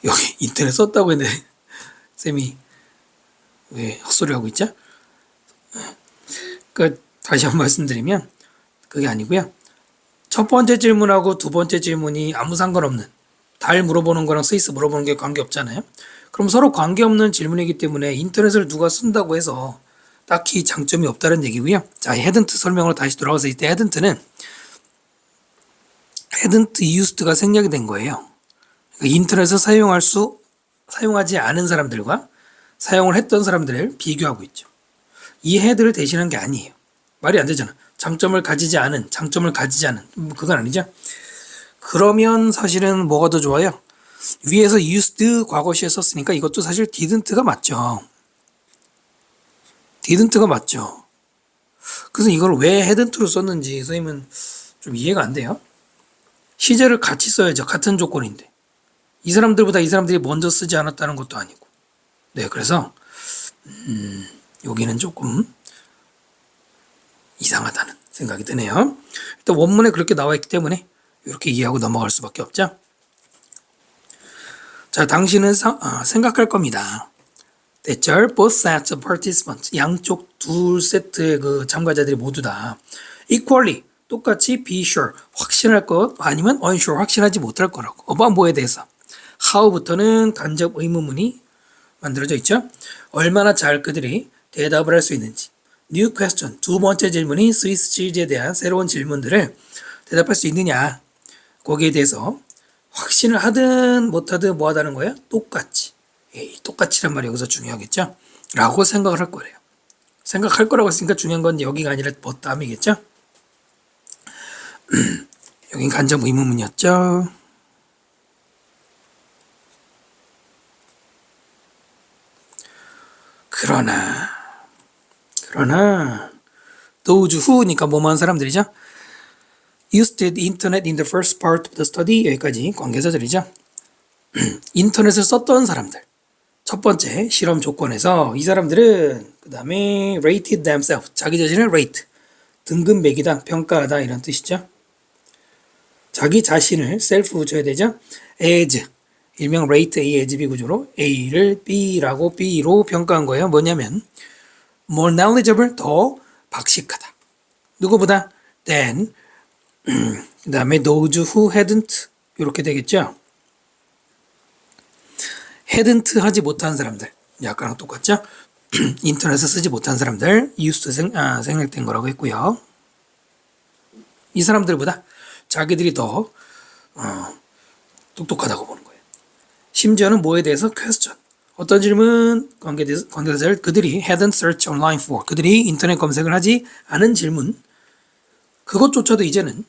여기 인터넷 썼다고 했는데 쌤이 왜 헛소리 하고 있죠? 그러니까 다시 한번 말씀드리면 그게 아니고요. 첫 번째 질문하고 두 번째 질문이 아무 상관없는, 달 물어보는 거랑 스위스 물어보는 게 관계없잖아요. 그럼 서로 관계없는 질문이기 때문에 인터넷을 누가 쓴다고 해서 딱히 장점이 없다는 얘기고요. 자, 헤든트 설명으로 다시 돌아와서 이때 헤든트 used가 생략이 된 거예요. 그러니까 인터넷을 사용하지 않은 사람들과 사용을 했던 사람들을 비교하고 있죠. 이 헤드를 대신한 게 아니에요. 말이 안 되잖아. 장점을 가지지 않은, 그건 아니죠. 그러면 사실은 뭐가 더 좋아요? 위에서 used 과거시에 썼으니까 이것도 사실 didn't가 맞죠. didn't가 맞죠. 그래서 이걸 왜 hadn't로 썼는지 선생님은 좀 이해가 안 돼요. 시제를 같이 써야죠. 같은 조건인데. 이 사람들이 먼저 쓰지 않았다는 것도 아니고. 네, 그래서 여기는 조금 이상하다는 생각이 드네요. 일단 원문에 그렇게 나와 있기 때문에 이렇게 이해하고 넘어갈 수밖에 없죠. 자, 당신은 생각할 겁니다. 대절 both sets of participants, 양쪽 둘 세트의 그 참가자들이 모두 다 equally, 똑같이 be sure, 확신할 것, 아니면 unsure, 확신하지 못할 거라고. about 뭐에 대해서. how부터는 간접 의문문이 만들어져 있죠. 얼마나 잘 그들이 대답을 할 수 있는지. new question, 두 번째 질문이 스위스 치즈에 대한 새로운 질문들을 대답할 수 있느냐. 거기에 대해서 확신을 하든 못하든 뭐 하다는 거예요? 똑같이. 똑같이란 말이 여기서 중요하겠죠? 라고 생각을 할 거래요. 생각할 거라고 했으니까 중요한 건 여기가 아니라 뭐 다음이겠죠? 여긴 간접 의문문이었죠. 그러나 those who니까 뭐뭐한 사람들이죠. used the internet in the first part of the study. 여기까지 관계자들이죠. 인터넷을 썼던 사람들. 첫 번째 실험 조건에서 이 사람들은 그 다음에 rated themselves, 자기 자신을 rate, 등급 매기다, 평가하다 이런 뜻이죠. 자기 자신을 self 붙여야 되죠. as, 일명 rate A as B 구조로 A를 B라고 B로 평가한 거예요. 뭐냐면 more knowledgeable, 더 박식하다. 누구보다 than, 그 다음에 those who hadn't 이렇게 되겠죠. hadn't 하지 못한 사람들, 약간랑 똑같죠. 인터넷을 쓰지 못한 사람들 used 생략된 거라고 했고요. 이 사람들보다 자기들이 더 똑똑하다고 보는 거예요. 심지어는 뭐에 대해서 question, 어떤 질문, 관계자를 그들이 hadn't searched online for, 그들이 인터넷 검색을 하지 않은 질문, 그것조차도 이제는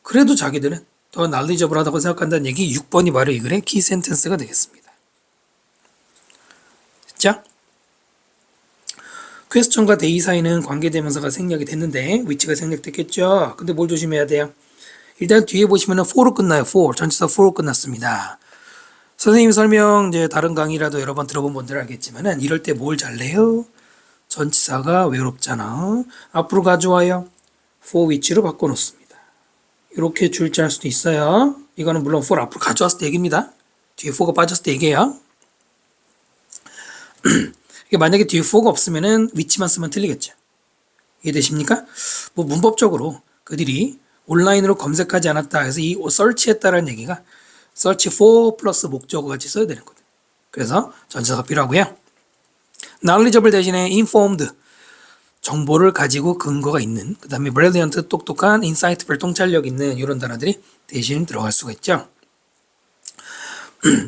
그래도 자기들은 더 knowledgeable하다고 생각한다는 얘기. 6번이 바로 이 글의 키 센텐스가 되겠습니다. 됐죠? 퀘스천과 데이 사이는 관계대명사가 생략이 됐는데 위치가 생략됐겠죠. 근데 뭘 조심해야 돼요? 일단 뒤에 보시면은 for로 끝나요. for. 전치사 for로 끝났습니다. 선생님 설명 이제 다른 강의라도 여러 번 들어본 분들 알겠지만은 이럴 때 뭘 잘래요? 전치사가 외롭잖아. 앞으로 가져와요. for 위치로 바꿔놓습니다. 이렇게 줄지할 수도 있어요. 이거는 물론 for 앞으로 가져왔을 때 얘기입니다. 뒤에 for가 빠졌을 때 얘기해요. 이게 만약에 뒤에 for가 없으면은 위치만 쓰면 틀리겠죠. 이해되십니까? 뭐 문법적으로 그들이 온라인으로 검색하지 않았다 해서 이 search했다라는 얘기가 search for 플러스 목적어 같이 써야 되는 거예요. 그래서 전치사가 필요하고요. knowledgeable 대신에 informed 정보를 가지고 근거가 있는, 그 다음에 brilliant 똑똑한, insightful 통찰력 있는 이런 단어들이 대신 들어갈 수가 있죠.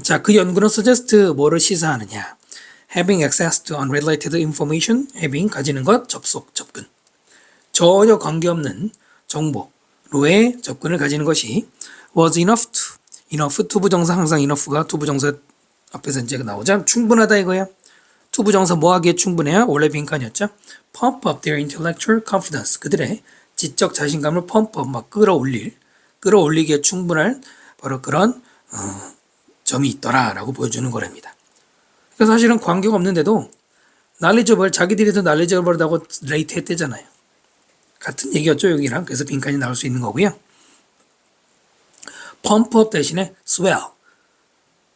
자, 그 연구는 suggest 뭐를 시사하느냐? having access to unrelated information, having 가지는 것, 접속, 접근. 전혀 관계없는 정보로의 접근을 가지는 것이 was enough to, enough 투부정사 항상 enough가 투부정사 앞에서 이제 나오죠. 충분하다 이거야. 투부정사 뭐 하기에 충분해요? 원래 빈칸이었죠. pump up their intellectual confidence. 그들의 지적 자신감을 pump up 막 끌어올리기에 충분할 바로 그런 점이 있더라라고 보여주는 거랍니다. 그러니까 사실은 관계가 없는데도 knowledgeable, 자기들이 더 knowledgeable하다고 레이트 했대잖아요. 같은 얘기였죠 여기랑. 그래서 빈칸이 나올 수 있는 거고요. pump up 대신에 swell,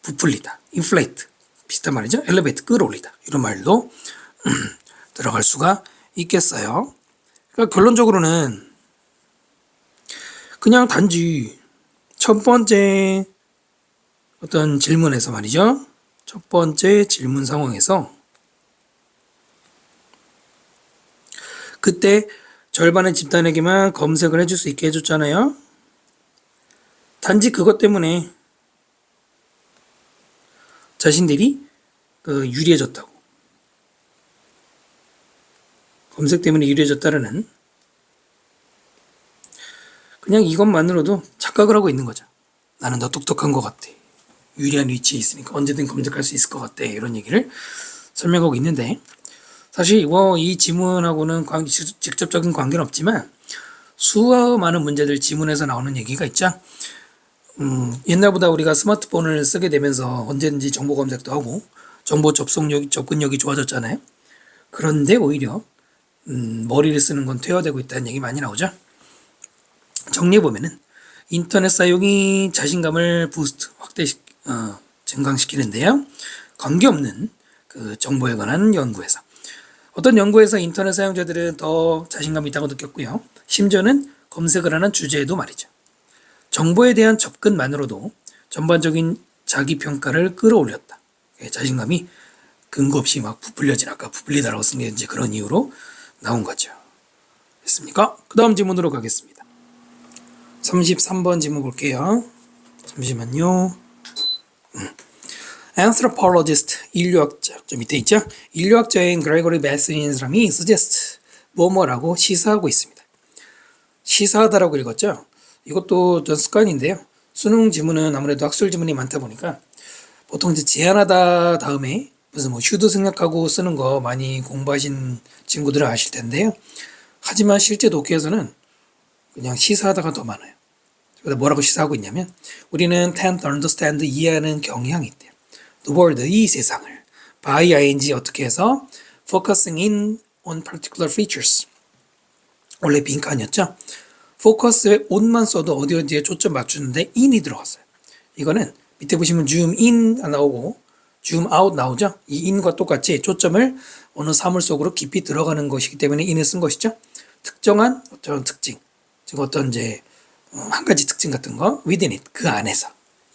부풀리다, inflate 비슷한 말이죠. elevate, 끌어올리다 이런 말도 들어갈 수가 있겠어요. 그러니까 결론적으로는 그냥 단지 첫 번째 어떤 질문에서 말이죠. 첫 번째 질문 상황에서 그때 절반의 집단에게만 검색을 해줄 수 있게 해줬잖아요. 단지 그것 때문에 자신들이 유리해졌다고. 검색 때문에 유리해졌다라는 그냥 이것만으로도 착각을 하고 있는 거죠. 나는 더 똑똑한 것 같아. 유리한 위치에 있으니까 언제든 검색할 수 있을 것 같아. 이런 얘기를 설명하고 있는데 사실 이 지문하고는 직접적인 관계는 없지만 수많은 문제들 지문에서 나오는 얘기가 있죠. 옛날보다 우리가 스마트폰을 쓰게 되면서 언제든지 정보 검색도 하고 정보 접근력이 좋아졌잖아요. 그런데 오히려 머리를 쓰는 건 퇴화되고 있다는 얘기 많이 나오죠. 정리해보면은 인터넷 사용이 자신감을 증강시키는데요. 관계없는 그 정보에 관한 연구에서 어떤 연구에서 인터넷 사용자들은 더 자신감이 있다고 느꼈고요. 심지어는 검색을 하는 주제에도 말이죠. 정보에 대한 접근만으로도 전반적인 자기평가를 끌어올렸다. 자신감이 근거 없이 막 아까 부풀리다라고 쓴 게 이제 그런 이유로 나온 거죠. 됐습니까? 그 다음 지문으로 가겠습니다. 33번 지문 볼게요. 잠시만요. anthropologist, 인류학자, 좀 밑에 있죠? 인류학자인 그레고리 베슨이라는 사람이 suggest, 뭐뭐라고 시사하고 있습니다. 시사하다라고 읽었죠? 이것도 전 습관인데요. 수능 지문은 아무래도 학술 지문이 많다 보니까 보통 이제 제안하다 다음에 무슨 should 생략하고 쓰는 거 많이 공부하신 친구들은 아실 텐데요. 하지만 실제 독해에서는 그냥 시사하다가 더 많아요. 그래서 뭐라고 시사하고 있냐면 우리는 tend to understand, 이해하는 경향이 있대요. The world, 이 세상을 by ing 어떻게 해서 focusing in on particular features. 원래 빈칸이었죠. 포커스에 on만 써도 어디에 초점 맞추는데 in이 들어갔어요. 이거는 밑에 보시면 zoom in 나오고 zoom out 나오죠. 이 in과 똑같이 초점을 어느 사물 속으로 깊이 들어가는 것이기 때문에 in을 쓴 것이죠. 특정한 어떤 특징, 즉 어떤 이제 한 가지 특징 같은 거 within it, 그 안에서.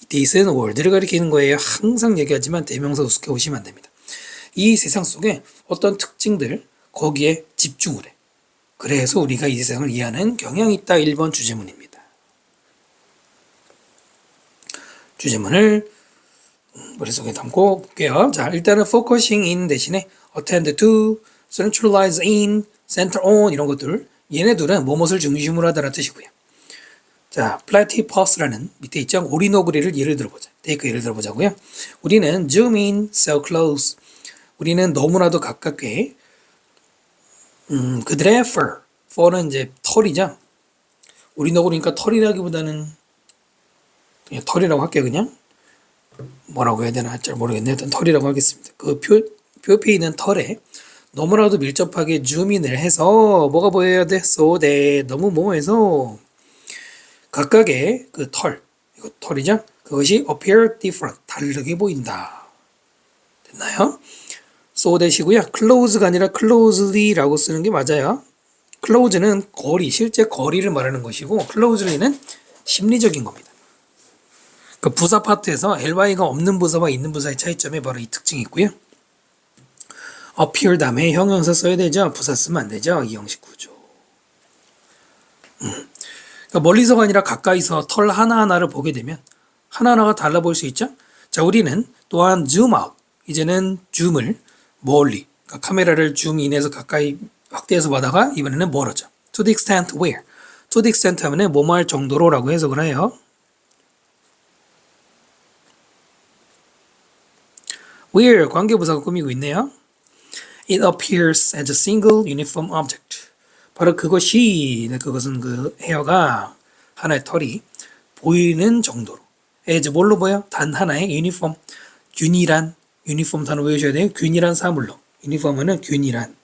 This는 world를 가리키는 거예요. 항상 얘기하지만 대명사 우습게 보시면 안 됩니다. 이 세상 속에 어떤 특징들 거기에 집중을 해. 그래서 우리가 이 세상을 이해하는 경향이 있다. 1번 주제문입니다. 주제문을 머릿속에 담고 볼게요. 자, 일단은 focusing in 대신에 attend to, centralize in, center on 이런 것들 얘네들은 무엇을 중심으로 하다라는 뜻이고요. 자, platypus라는 밑에 있죠. 오리너구리를 예를 들어보자. 테이크 예를 들어보자고요. 우리는 zoom in so close. 우리는 너무나도 가깝게 그들의 fur. fur는 이제 털이죠. 우리 너구리니까 털이라기보다는 그냥 털이라고 할게요, 그냥. 뭐라고 해야 되나 잘 모르겠네. 일단 털이라고 하겠습니다. 그 표피에 있는 털에 너무나도 밀접하게 줌인을 해서 뭐가 보여야 돼? so that 너무 뭐해서 각각의 그 털, 이거 털이죠? 그것이 appear different, 다르게 보인다. 됐나요? so that이고요. close가 아니라 closely라고 쓰는 게 맞아요. close는 거리, 실제 거리를 말하는 것이고 closely는 심리적인 겁니다. 그 부사 파트에서 ly가 없는 부사와 있는 부사의 차이점에 바로 이 특징이 있고요. appear 다음에 형용사 써야 되죠. 부사 쓰면 안 되죠. 이 형식 구조. 그러니까 멀리서가 아니라 가까이서 털 하나하나를 보게 되면 하나하나가 달라 보일 수 있죠. 자, 우리는 또한 zoom out. 이제는 줌을 멀리, 그러니까 카메라를 줌인해서 가까이 확대해서 보다가 이번에는 멀어져. to the extent where. to the extent 하면 뭐뭐 할 정도로라고 해석을 해요. where 관계부사가 꾸미고 있네요. It appears as a single uniform object. 바로 그것은 그 헤어가 하나의 털이 보이는 정도로. as 뭘로 보여? 단 하나의 유니폼. 균일한 유니폼 단어 외우셔야 돼요. 균일한 사물로. 유니폼은 균일한.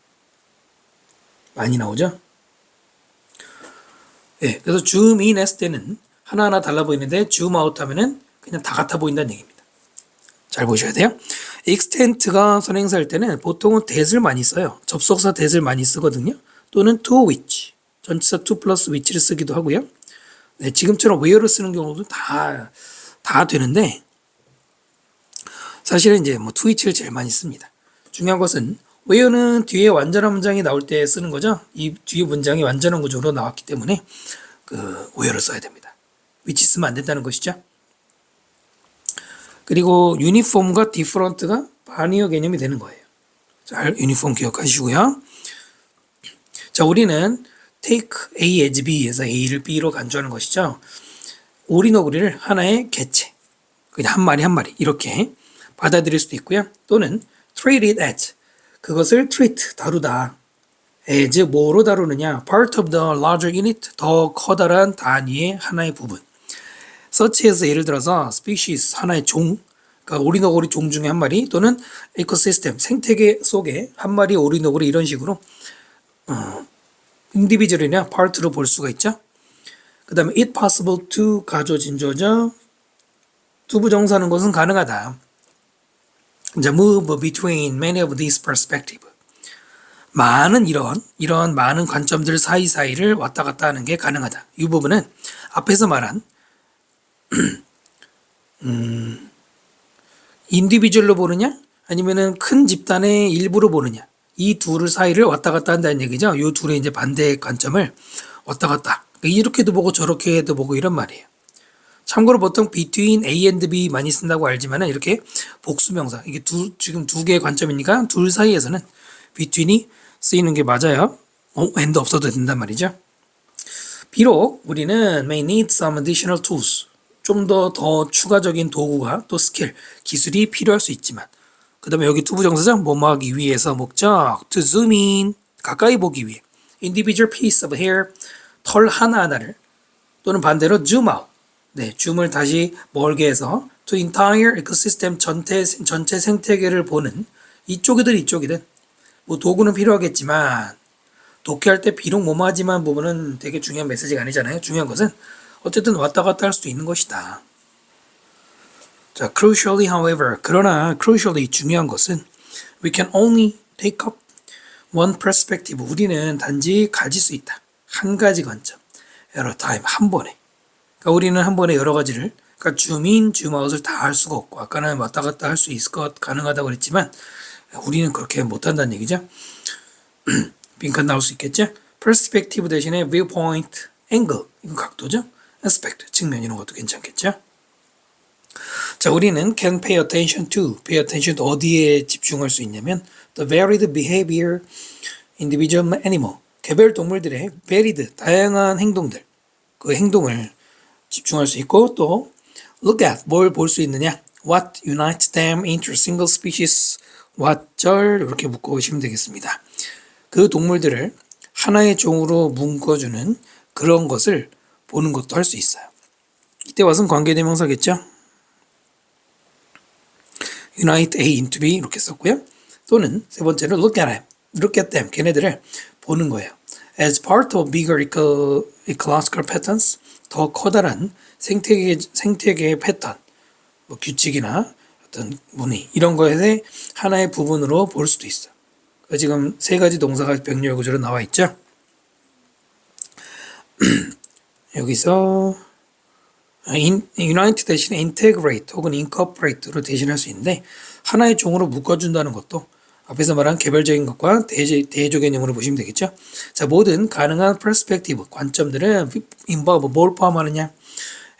많이 나오죠? 네, 그래서 줌인 했을 때는 하나하나 달라 보이는데 줌아웃 하면은 그냥 다 같아 보인다는 얘기입니다. 잘 보셔야 돼요. extent가 선행사일 때는 보통은 that을 많이 써요. 접속사 that을 많이 쓰거든요. 또는 to which, 전치사 to plus which를 쓰기도 하고요. 네, 지금처럼 where를 쓰는 경우도 다 되는데 사실은 이제 뭐 to which를 제일 많이 씁니다. 중요한 것은 where는 뒤에 완전한 문장이 나올 때 쓰는 거죠. 이 뒤에 문장이 완전한 구조로 나왔기 때문에 그 where를 써야 됩니다. which 쓰면 안 된다는 것이죠. 그리고 유니폼과 디퍼런트가 반의어 개념이 되는 거예요. 자, 유니폼 기억하시고요. 자, 우리는 take A as B에서 A를 B로 간주하는 것이죠. 오리너구리를 하나의 개체, 그냥 한 마리 한 마리 이렇게 받아들일 수도 있고요. 또는 treat it as, 그것을 treat, 다루다. as 뭐로 다루느냐? part of the larger unit, 더 커다란 단위의 하나의 부분. such as 예를 들어서 species, 하나의 종, 그러니까 오리너구리 종 중에 한 마리, 또는 ecosysteem, 생태계 속에 한 마리 오리너구리 이런 식으로 individual이나 part로 볼 수가 있죠. 그 다음에 it possible to 가조진조죠. 두부정사하는 것은 가능하다. 이제 move between many of these perspectives. 많은 이런 많은 관점들 사이사이를 왔다 갔다 하는 게 가능하다. 이 부분은 앞에서 말한 인디비주얼로 보느냐 아니면은 큰 집단의 일부로 보느냐 이 둘 사이를 왔다 갔다 한다는 얘기죠. 이 둘의 이제 반대 관점을 왔다 갔다 이렇게도 보고 저렇게도 보고 이런 말이에요. 참고로 보통 between A and B 많이 쓴다고 알지만 이렇게 복수명사 이게 지금 두 개의 관점이니까 둘 사이에서는 between이 쓰이는 게 맞아요. and 없어도 된단 말이죠. 비록 우리는 may need some additional tools 좀 더 추가적인 도구가 또 스킬, 기술이 필요할 수 있지만 그 다음에 여기 투부정사죠. 뭐뭐 하기 위해서 목적 to zoom in 가까이 보기 위해 individual piece of hair 털 하나하나를 또는 반대로 zoom out 네, 줌을 다시 멀게 해서 to entire ecosystem 전체 생태계를 보는 이쪽이든 뭐 도구는 필요하겠지만 독해할 때 비록 뭐뭐하지만 부분은 되게 중요한 메시지가 아니잖아요. 중요한 것은 어쨌든 왔다 갔다 할 수도 있는 것이다. 자, crucially, however, 그러나 crucially 중요한 것은 we can only take up one perspective. 우리는 단지 가질 수 있다. 한 가지 관점. at a time, 한 번에. 그러니까 우리는 한 번에 여러 가지를, 그러니까 줌인, 줌아웃을 다 할 수가 없고, 아까는 왔다 갔다 할 수 있을 것 가능하다고 그랬지만 우리는 그렇게 못한다는 얘기죠. 빈칸 나올 수 있겠죠? perspective 대신에 viewpoint, angle, 이건 각도죠. aspect, 측면 이런 것도 괜찮겠죠? 자, 우리는 can pay attention to 어디에 집중할 수 있냐면 the varied behavior individual animal, 개별 동물들의 varied, 다양한 행동들, 그 행동을 집중할 수 있고 또 look at, 뭘 볼 수 있느냐 what unites them into a single species what 절 이렇게 묶어 보시면 되겠습니다. 그 동물들을 하나의 종으로 묶어주는 그런 것을 보는 것도 할 수 있어요. 이때 와서는 관계대명사겠죠. unite A into B 이렇게 썼고요. 또는 세 번째로 look at them. look at them. 걔네들을 보는 거예요. as part of bigger ecological patterns, 더 커다란 생태계의 패턴, 뭐 규칙이나 어떤 무늬 이런 거에 하나의 부분으로 볼 수도 있어요. 지금 세 가지 동사가 병렬 구조로 나와 있죠. 여기서 unite 대신에 integrate 혹은 incorporate로 대신할 수 있는데 하나의 종으로 묶어준다는 것도 앞에서 말한 개별적인 것과 대조 개념으로 보시면 되겠죠. 자, 모든 가능한 perspective, 관점들은 involve 뭘 포함하느냐?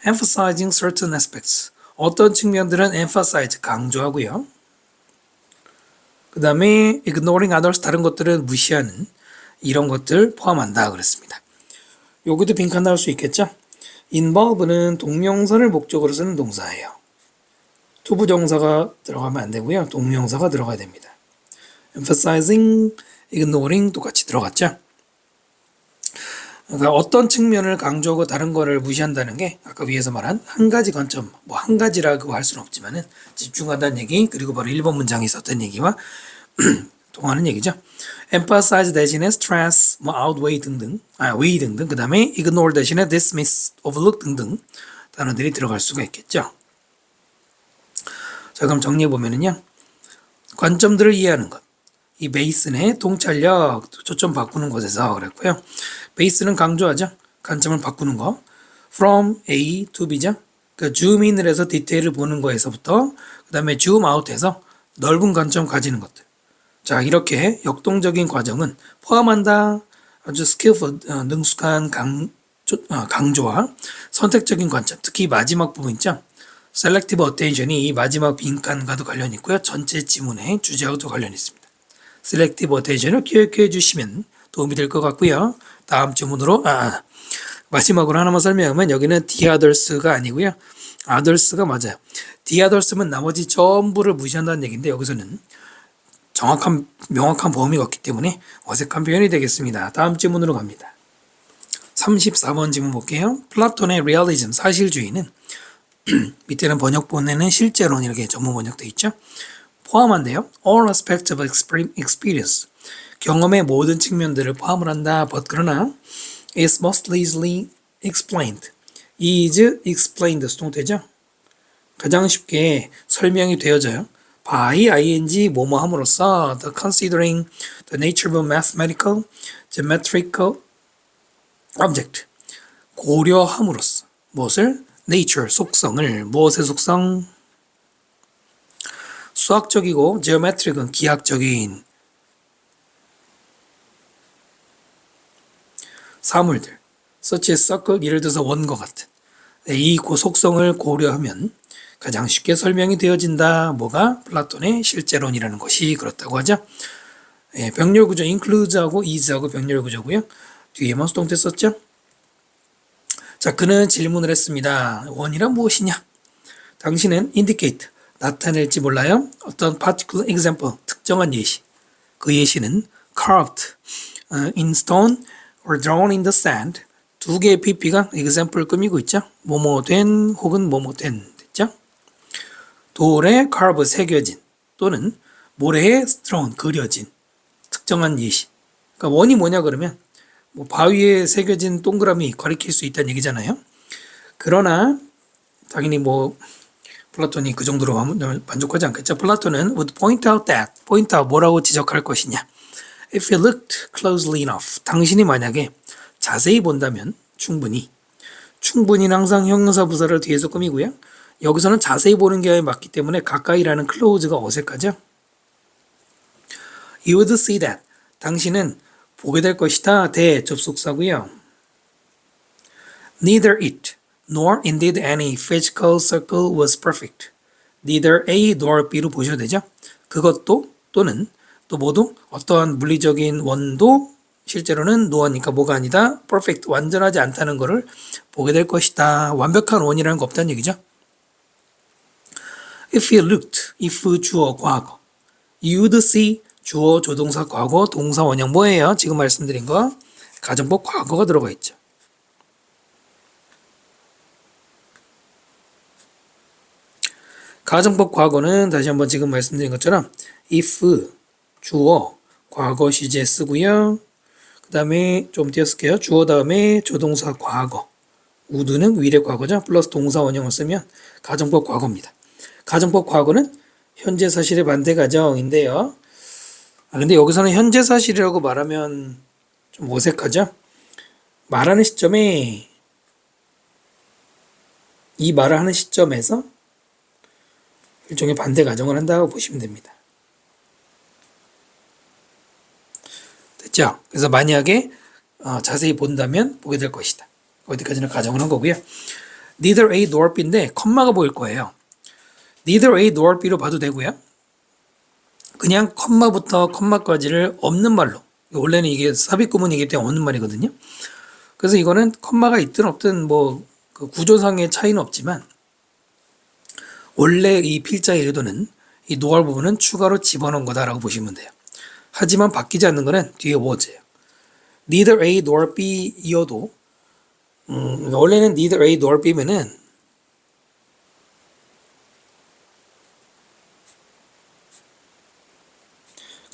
emphasizing certain aspects. 어떤 측면들은 emphasize, 강조하고요. 그 다음에 ignoring others, 다른 것들은 무시하는 이런 것들 포함한다 그랬습니다. 여기도 빈칸 나올 수 있겠죠? involve는 동명사를 목적으로 쓰는 동사예요. 투부정사가 들어가면 안 되고요. 동명사가 들어가야 됩니다. emphasizing, ignoring 똑같이 들어갔죠. 그러니까 어떤 측면을 강조하고 다른 거를 무시한다는 게 아까 위에서 말한 한 가지 관점, 뭐 한 가지라고 할 수는 없지만은 집중한다는 얘기, 그리고 바로 1번 문장에 있었던 얘기와 동하는 얘기죠. emphasize 대신에 stress, 뭐 outweigh 등등, weigh 등등, 그 다음에 ignore 대신에 dismiss, overlook 등등 단어들이 들어갈 수가 있겠죠. 자, 그럼 정리해 보면은요, 관점들을 이해하는 것. 이 베이스의 통찰력, 초점 바꾸는 곳에서 그랬고요. 베이스는 강조하죠. 관점을 바꾸는 거. From A to B죠. 그러니까 zoom in을 해서 디테일을 보는 거에서부터 그 다음에 zoom out해서 넓은 관점 가지는 것들. 자, 이렇게 역동적인 과정은 포함한다. 아주 skillful, 능숙한 강조와 선택적인 관점. 특히 마지막 부분 있죠. selective attention이 이 마지막 빈칸과도 관련이 있고요. 전체 지문의 주제하고도 관련이 있습니다. selective attention을 기억해 주시면 도움이 될 것 같고요. 다음 주문으로 마지막으로 하나만 설명하면 여기는 the others가 아니고요. others가 맞아요. the others면 나머지 전부를 무시한다는 얘기인데 여기서는 정확한 명확한 범위가 없기 때문에 어색한 표현이 되겠습니다. 다음 지문으로 갑니다. 34번 지문 볼게요. 플라톤의 realism, 사실주의는 밑에는 번역본에는 실제론 이렇게 전문 번역되어 있죠. 포함한데요. all aspects of experience. 경험의 모든 측면들을 포함을 한다. but 그러나 is most easily explained. is explained 수동태죠. 가장 쉽게 설명이 되어져요. by ing 뭐뭐 함으로써 the considering the nature of mathematical, geometrical object. 고려함으로써 무엇을? nature, 속성을. 무엇의 속성? 수학적이고 geometric은 기하학적인 사물들, such as circle, 예를 들어서 원과 같은 이 속성을 고려하면 가장 쉽게 설명이 되어진다. 뭐가? 플라톤의 실제론이라는 것이 그렇다고 하죠. 병렬 구조 includes하고 is하고 병렬 구조고요. 뒤에만 수동태 썼죠. 자, 그는 질문을 했습니다. 원이란 무엇이냐? 당신은 indicate, 나타낼지 몰라요? 어떤 particular example, 특정한 예시. 그 예시는 carved in stone or drawn in the sand. 두 개의 PP가 example을 꾸미고 있죠. 뭐뭐 된 혹은 뭐뭐 된 됐죠. 돌에 carve 새겨진 또는 모래에 drawn 그려진 특정한 예시. 그러니까 원이 뭐냐 그러면 뭐 바위에 새겨진 동그라미 가리킬 수 있다는 얘기잖아요. 그러나 당연히 뭐 플라톤이 그 정도로 만족하지 않겠죠. 플라톤은 would point out that, point out 뭐라고 지적할 것이냐. If you looked closely enough, 당신이 만약에 자세히 본다면 충분히는 항상 형용사 부사를 뒤에서 꾸미고요. 여기서는 자세히 보는 게 맞기 때문에 가까이라는 close가 어색하죠. You would see that, 당신은 보게 될 것이다. 대접속사고요. Neither it nor indeed any physical circle was perfect. Neither A nor B로 보셔도 되죠. 그것도 또는 또 모두 어떠한 물리적인 원도 실제로는 노하니까 뭐가 아니다. perfect, 완전하지 않다는 것을 보게 될 것이다. 완벽한 원이라는 거 없다는 얘기죠. If you looked, if 주어 과거, you'd see 주어, 조동사, 과거, 동사, 원형 뭐예요? 지금 말씀드린 거 가정법 과거가 들어가 있죠. 가정법 과거는 다시 한번 지금 말씀드린 것처럼 if, 주어, 과거 시제 쓰고요. 그 다음에 좀 띄어쓸게요. 주어 다음에 조동사 과거, would는 위례 과거죠. 플러스 동사 원형을 쓰면 가정법 과거입니다. 가정법 과거는 현재 사실의 반대 가정인데요. 근데 여기서는 현재 사실이라고 말하면 좀 어색하죠? 말하는 시점에 이 말을 하는 시점에서 일종의 반대 가정을 한다고 보시면 됩니다. 됐죠? 그래서 만약에 자세히 본다면 보게 될 것이다. 어디까지는 가정을 한 거고요. Neither A nor B인데 컴마가 보일 거예요. Neither A nor B로 봐도 되고요. 그냥 컴마부터 컴마까지를 없는 말로, 원래는 이게 삽입구문이기 때문에 없는 말이거든요. 그래서 이거는 컴마가 있든 없든 그 구조상의 차이는 없지만 원래 이 필자의 의도는 이 nor 부분은 추가로 집어넣은 거다라고 보시면 돼요. 하지만 바뀌지 않는 거는 뒤에 was예요. Neither A nor B이어도 원래는 neither A nor B면은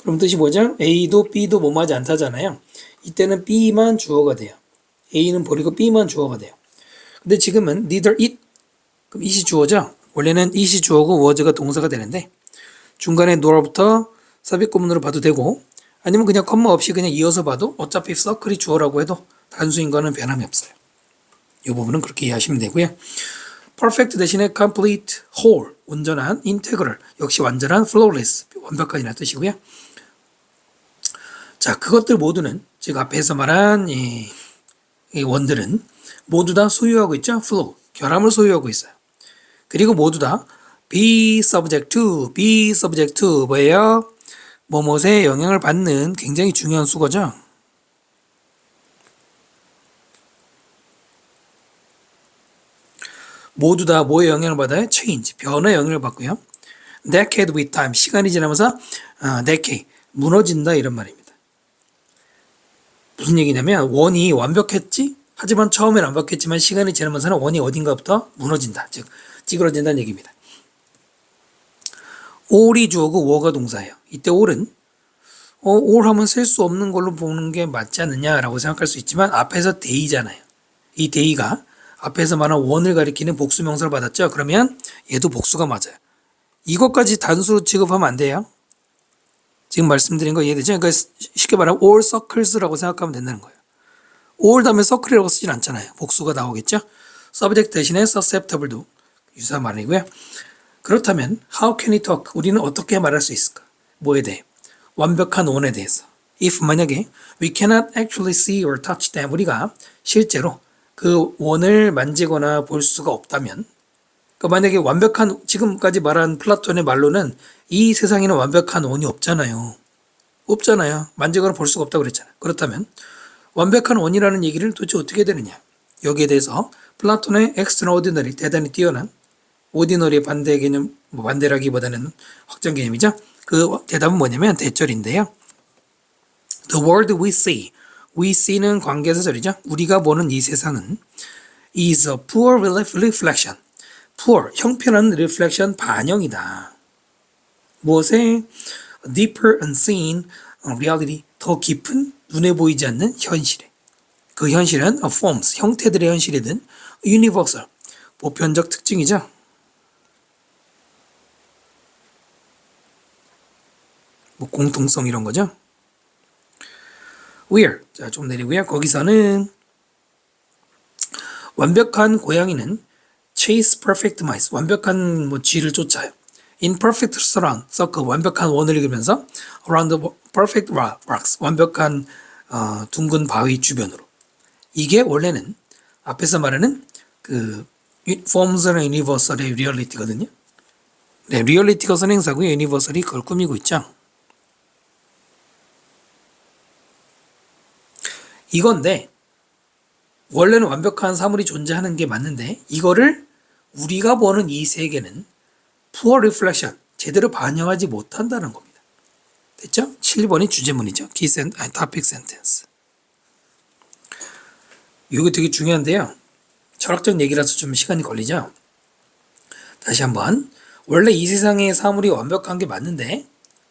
그럼 뜻이 뭐죠? A도 B도 뭐뭐하지 않다잖아요. 이때는 B만 주어가 돼요. A는 버리고 B만 주어가 돼요. 근데 지금은 neither it, 그럼 it이 주어죠? 원래는 it이 주어고 was가 동사가 되는데 중간에 nor부터 삽입구문으로 봐도 되고 아니면 그냥 컴마 없이 그냥 이어서 봐도 어차피 circle이 주어라고 해도 단수인 거는 변함이 없어요. 이 부분은 그렇게 이해하시면 되고요. perfect 대신에 complete, whole, 온전한, integral, 역시 완전한, flawless, 완벽한이라는 뜻이고요. 자, 그것들 모두는 지금 앞에서 말한 이 원들은 모두 다 소유하고 있죠. flow, 결함을 소유하고 있어요. 그리고 모두 다 be subject to 뭐예요? 뭐뭐에 영향을 받는 굉장히 중요한 수거죠. 모두 다 뭐에 영향을 받아요? change, 변화에 영향을 받고요. decade with time, 시간이 지나면서 decay, 무너진다 이런 말입니다. 무슨 얘기냐면 원이 완벽했지? 하지만 처음엔 완벽했지만 시간이 지나면서는 원이 어딘가부터 무너진다. 즉 찌그러진다는 얘기입니다. all이 주어고 were가 동사예요. 이때 all은 all 하면 셀 수 없는 걸로 보는 게 맞지 않느냐라고 생각할 수 있지만 앞에서 they잖아요. 이 they가 앞에서 말한 원을 가리키는 복수 명사를 받았죠. 그러면 얘도 복수가 맞아요. 이것까지 단수로 취급하면 안 돼요. 지금 말씀드린 거 이해되죠? 그러니까 쉽게 말하면 all circles라고 생각하면 된다는 거예요. all 다음에 circle이라고 쓰진 않잖아요. 복수가 나오겠죠? subject 대신에 susceptible도 유사한 말이고요. 그렇다면 how can we talk? 우리는 어떻게 말할 수 있을까? 뭐에 대해? 완벽한 원에 대해서. if 만약에 we cannot actually see or touch them, 우리가 실제로 그 원을 만지거나 볼 수가 없다면, 그러니까 만약에 완벽한, 지금까지 말한 플라톤의 말로는 이 세상에는 완벽한 원이 없잖아요. 없잖아요. 만지거나 볼 수가 없다고 그랬잖아요. 그렇다면 완벽한 원이라는 얘기를 도대체 어떻게 되느냐? 여기에 대해서 플라톤의 extraordinary, 대단히 뛰어난, ordinary의 반대 개념, 반대라기보다는 확정 개념이죠. 그 대답은 뭐냐면 대절인데요. The world we see는 관계사절이죠. 우리가 보는 이 세상은 is a poor reflection. poor, 형편없는 reflection, 반영이다. 무엇에? deeper unseen reality, 더 깊은 눈에 보이지 않는 현실에. 그 현실은 forms, 형태들의 현실이든 universal, 보편적 특징이죠. 공통성 이런 거죠. where, 자, 좀 내리고요. 거기서는 완벽한 고양이는 chase perfect mice, 완벽한 쥐를 쫓아요. in perfect surround, circle, 완벽한 원을 읽으면서 around the perfect rocks, 완벽한 둥근 바위 주변으로. 이게 원래는 앞에서 말하는 그 forms and universal의 reality거든요. 네, reality가 선행사고요. universal이 그걸 꾸미고 있죠. 이건데 원래는 완벽한 사물이 존재하는 게 맞는데 이거를 우리가 보는 이 세계는 poor reflection, 제대로 반영하지 못한다는 겁니다. 됐죠? 7번이 주제문이죠. topic sentence. 이거 되게 중요한데요. 철학적 얘기라서 좀 시간이 걸리죠? 다시 한번. 원래 이 세상의 사물이 완벽한 게 맞는데,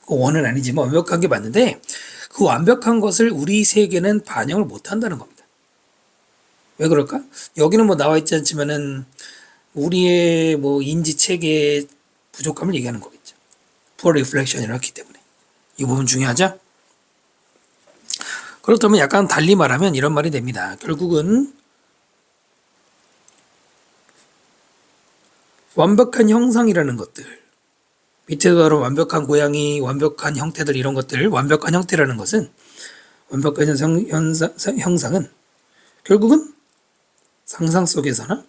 원은 아니지만 완벽한 게 맞는데, 그 완벽한 것을 우리 세계는 반영을 못 한다는 겁니다. 왜 그럴까? 여기는 뭐 나와 있지 않지만은, 우리의 뭐 인지 체계의 부족함을 얘기하는 거겠죠. poor reflection이라기 때문에. 이 부분 중요하죠? 그렇다면 약간 달리 말하면 이런 말이 됩니다. 결국은 완벽한 형상이라는 것들, 밑에도 바로 완벽한 고양이, 완벽한 형태들 이런 것들, 완벽한 형태라는 것은 완벽한 형상은 결국은 상상 속에서나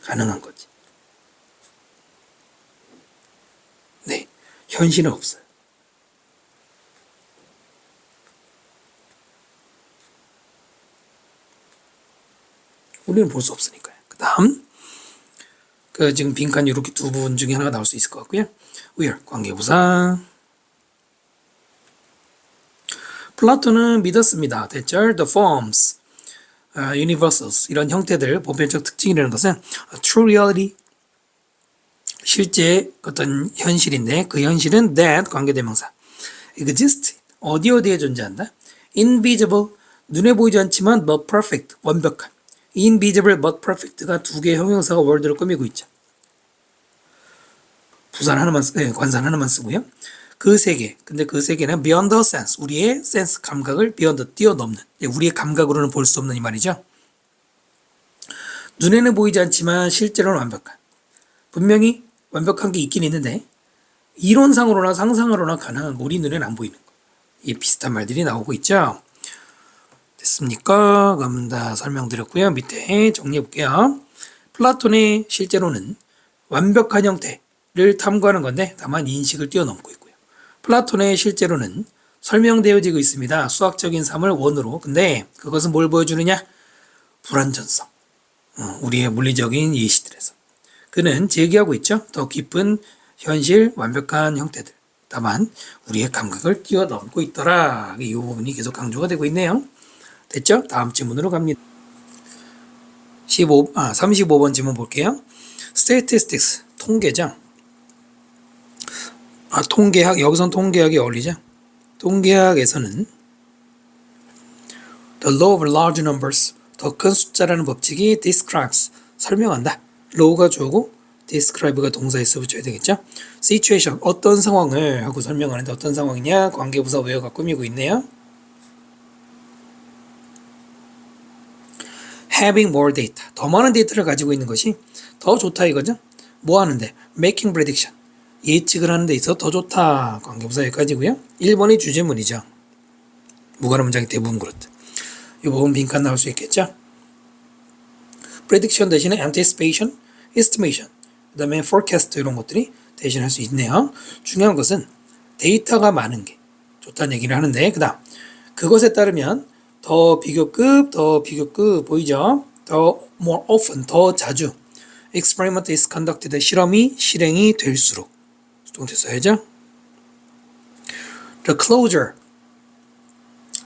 가능한 거지. 네, 현실은 없어요. 우리는 볼 수 없으니까요. 그 다음, 지금 빈칸 이렇게 두 부분 중에 하나가 나올 수 있을 것 같고요. where, 관계부사. 플라톤은 믿었습니다. 됐죠? The forms, universals, 이런 형태들, 보편적 특징이라는 것은 true reality, 실제 어떤 현실인데 그 현실은 that, 관계대명사. exist, 어디에 존재한다. invisible, 눈에 보이지 않지만 but perfect, 완벽한. invisible but perfect가 두 개의 형용사가 월드를 꾸미고 있죠. 부산 하나만 관산 하나만 쓰고요. 그 세계, 근데 그 세계는 beyond the sense, 우리의 센스 감각을 beyond, 뛰어넘는, 우리의 감각으로는 볼 수 없는 이 말이죠. 눈에는 보이지 않지만 실제로는 완벽한. 분명히 완벽한 게 있긴 있는데 이론상으로나 상상으로나 가능한 거 우리 눈에는 안 보이는 거. 이게 비슷한 말들이 나오고 있죠. 됐습니까? 그럼 다 설명드렸고요. 밑에 정리해 볼게요. 플라톤의 실제로는 완벽한 형태를 탐구하는 건데 다만 인식을 뛰어넘고 있고요. 플라톤의 실제로는 설명되어지고 있습니다. 수학적인 삶을 원으로. 근데 그것은 뭘 보여주느냐? 불완전성. 우리의 물리적인 예시들에서. 그는 제기하고 있죠. 더 깊은 현실, 완벽한 형태들. 다만 우리의 감각을 뛰어넘고 있더라. 이 부분이 계속 강조가 되고 있네요. 됐죠? 다음 질문으로 갑니다. 35번 질문 볼게요. Statistics, 통계죠. 통계학, 여기선 통계학이 어울리죠. 통계학에서는 The law of large numbers, 더 큰 숫자라는 법칙이 describes, 설명한다. law가 주어고 describe가 동사에서 붙여야 되겠죠. situation, 어떤 상황을 하고 설명하는데 어떤 상황이냐? 관계부사 where가 꾸미고 있네요. having more data, 더 많은 데이터를 가지고 있는 것이 더 좋다 이거죠. 뭐 하는데? making prediction, 예측을 하는 데 있어 더 좋다. 관계부사 여기까지고요. 1번이 주제문이죠. 무관한 문장이 대부분 그렇다. 이 부분 빈칸 나올 수 있겠죠. prediction 대신에 anticipation, estimation, 그 다음에 forecast 이런 것들이 대신할 수 있네요. 중요한 것은 데이터가 많은 게 좋다는 얘기를 하는데 그 다음 그것에 따르면 더 비교급 보이죠? 더 more often, 더 자주 experiment is conducted, 실험이 실행이 될수록 수동태 써야죠. The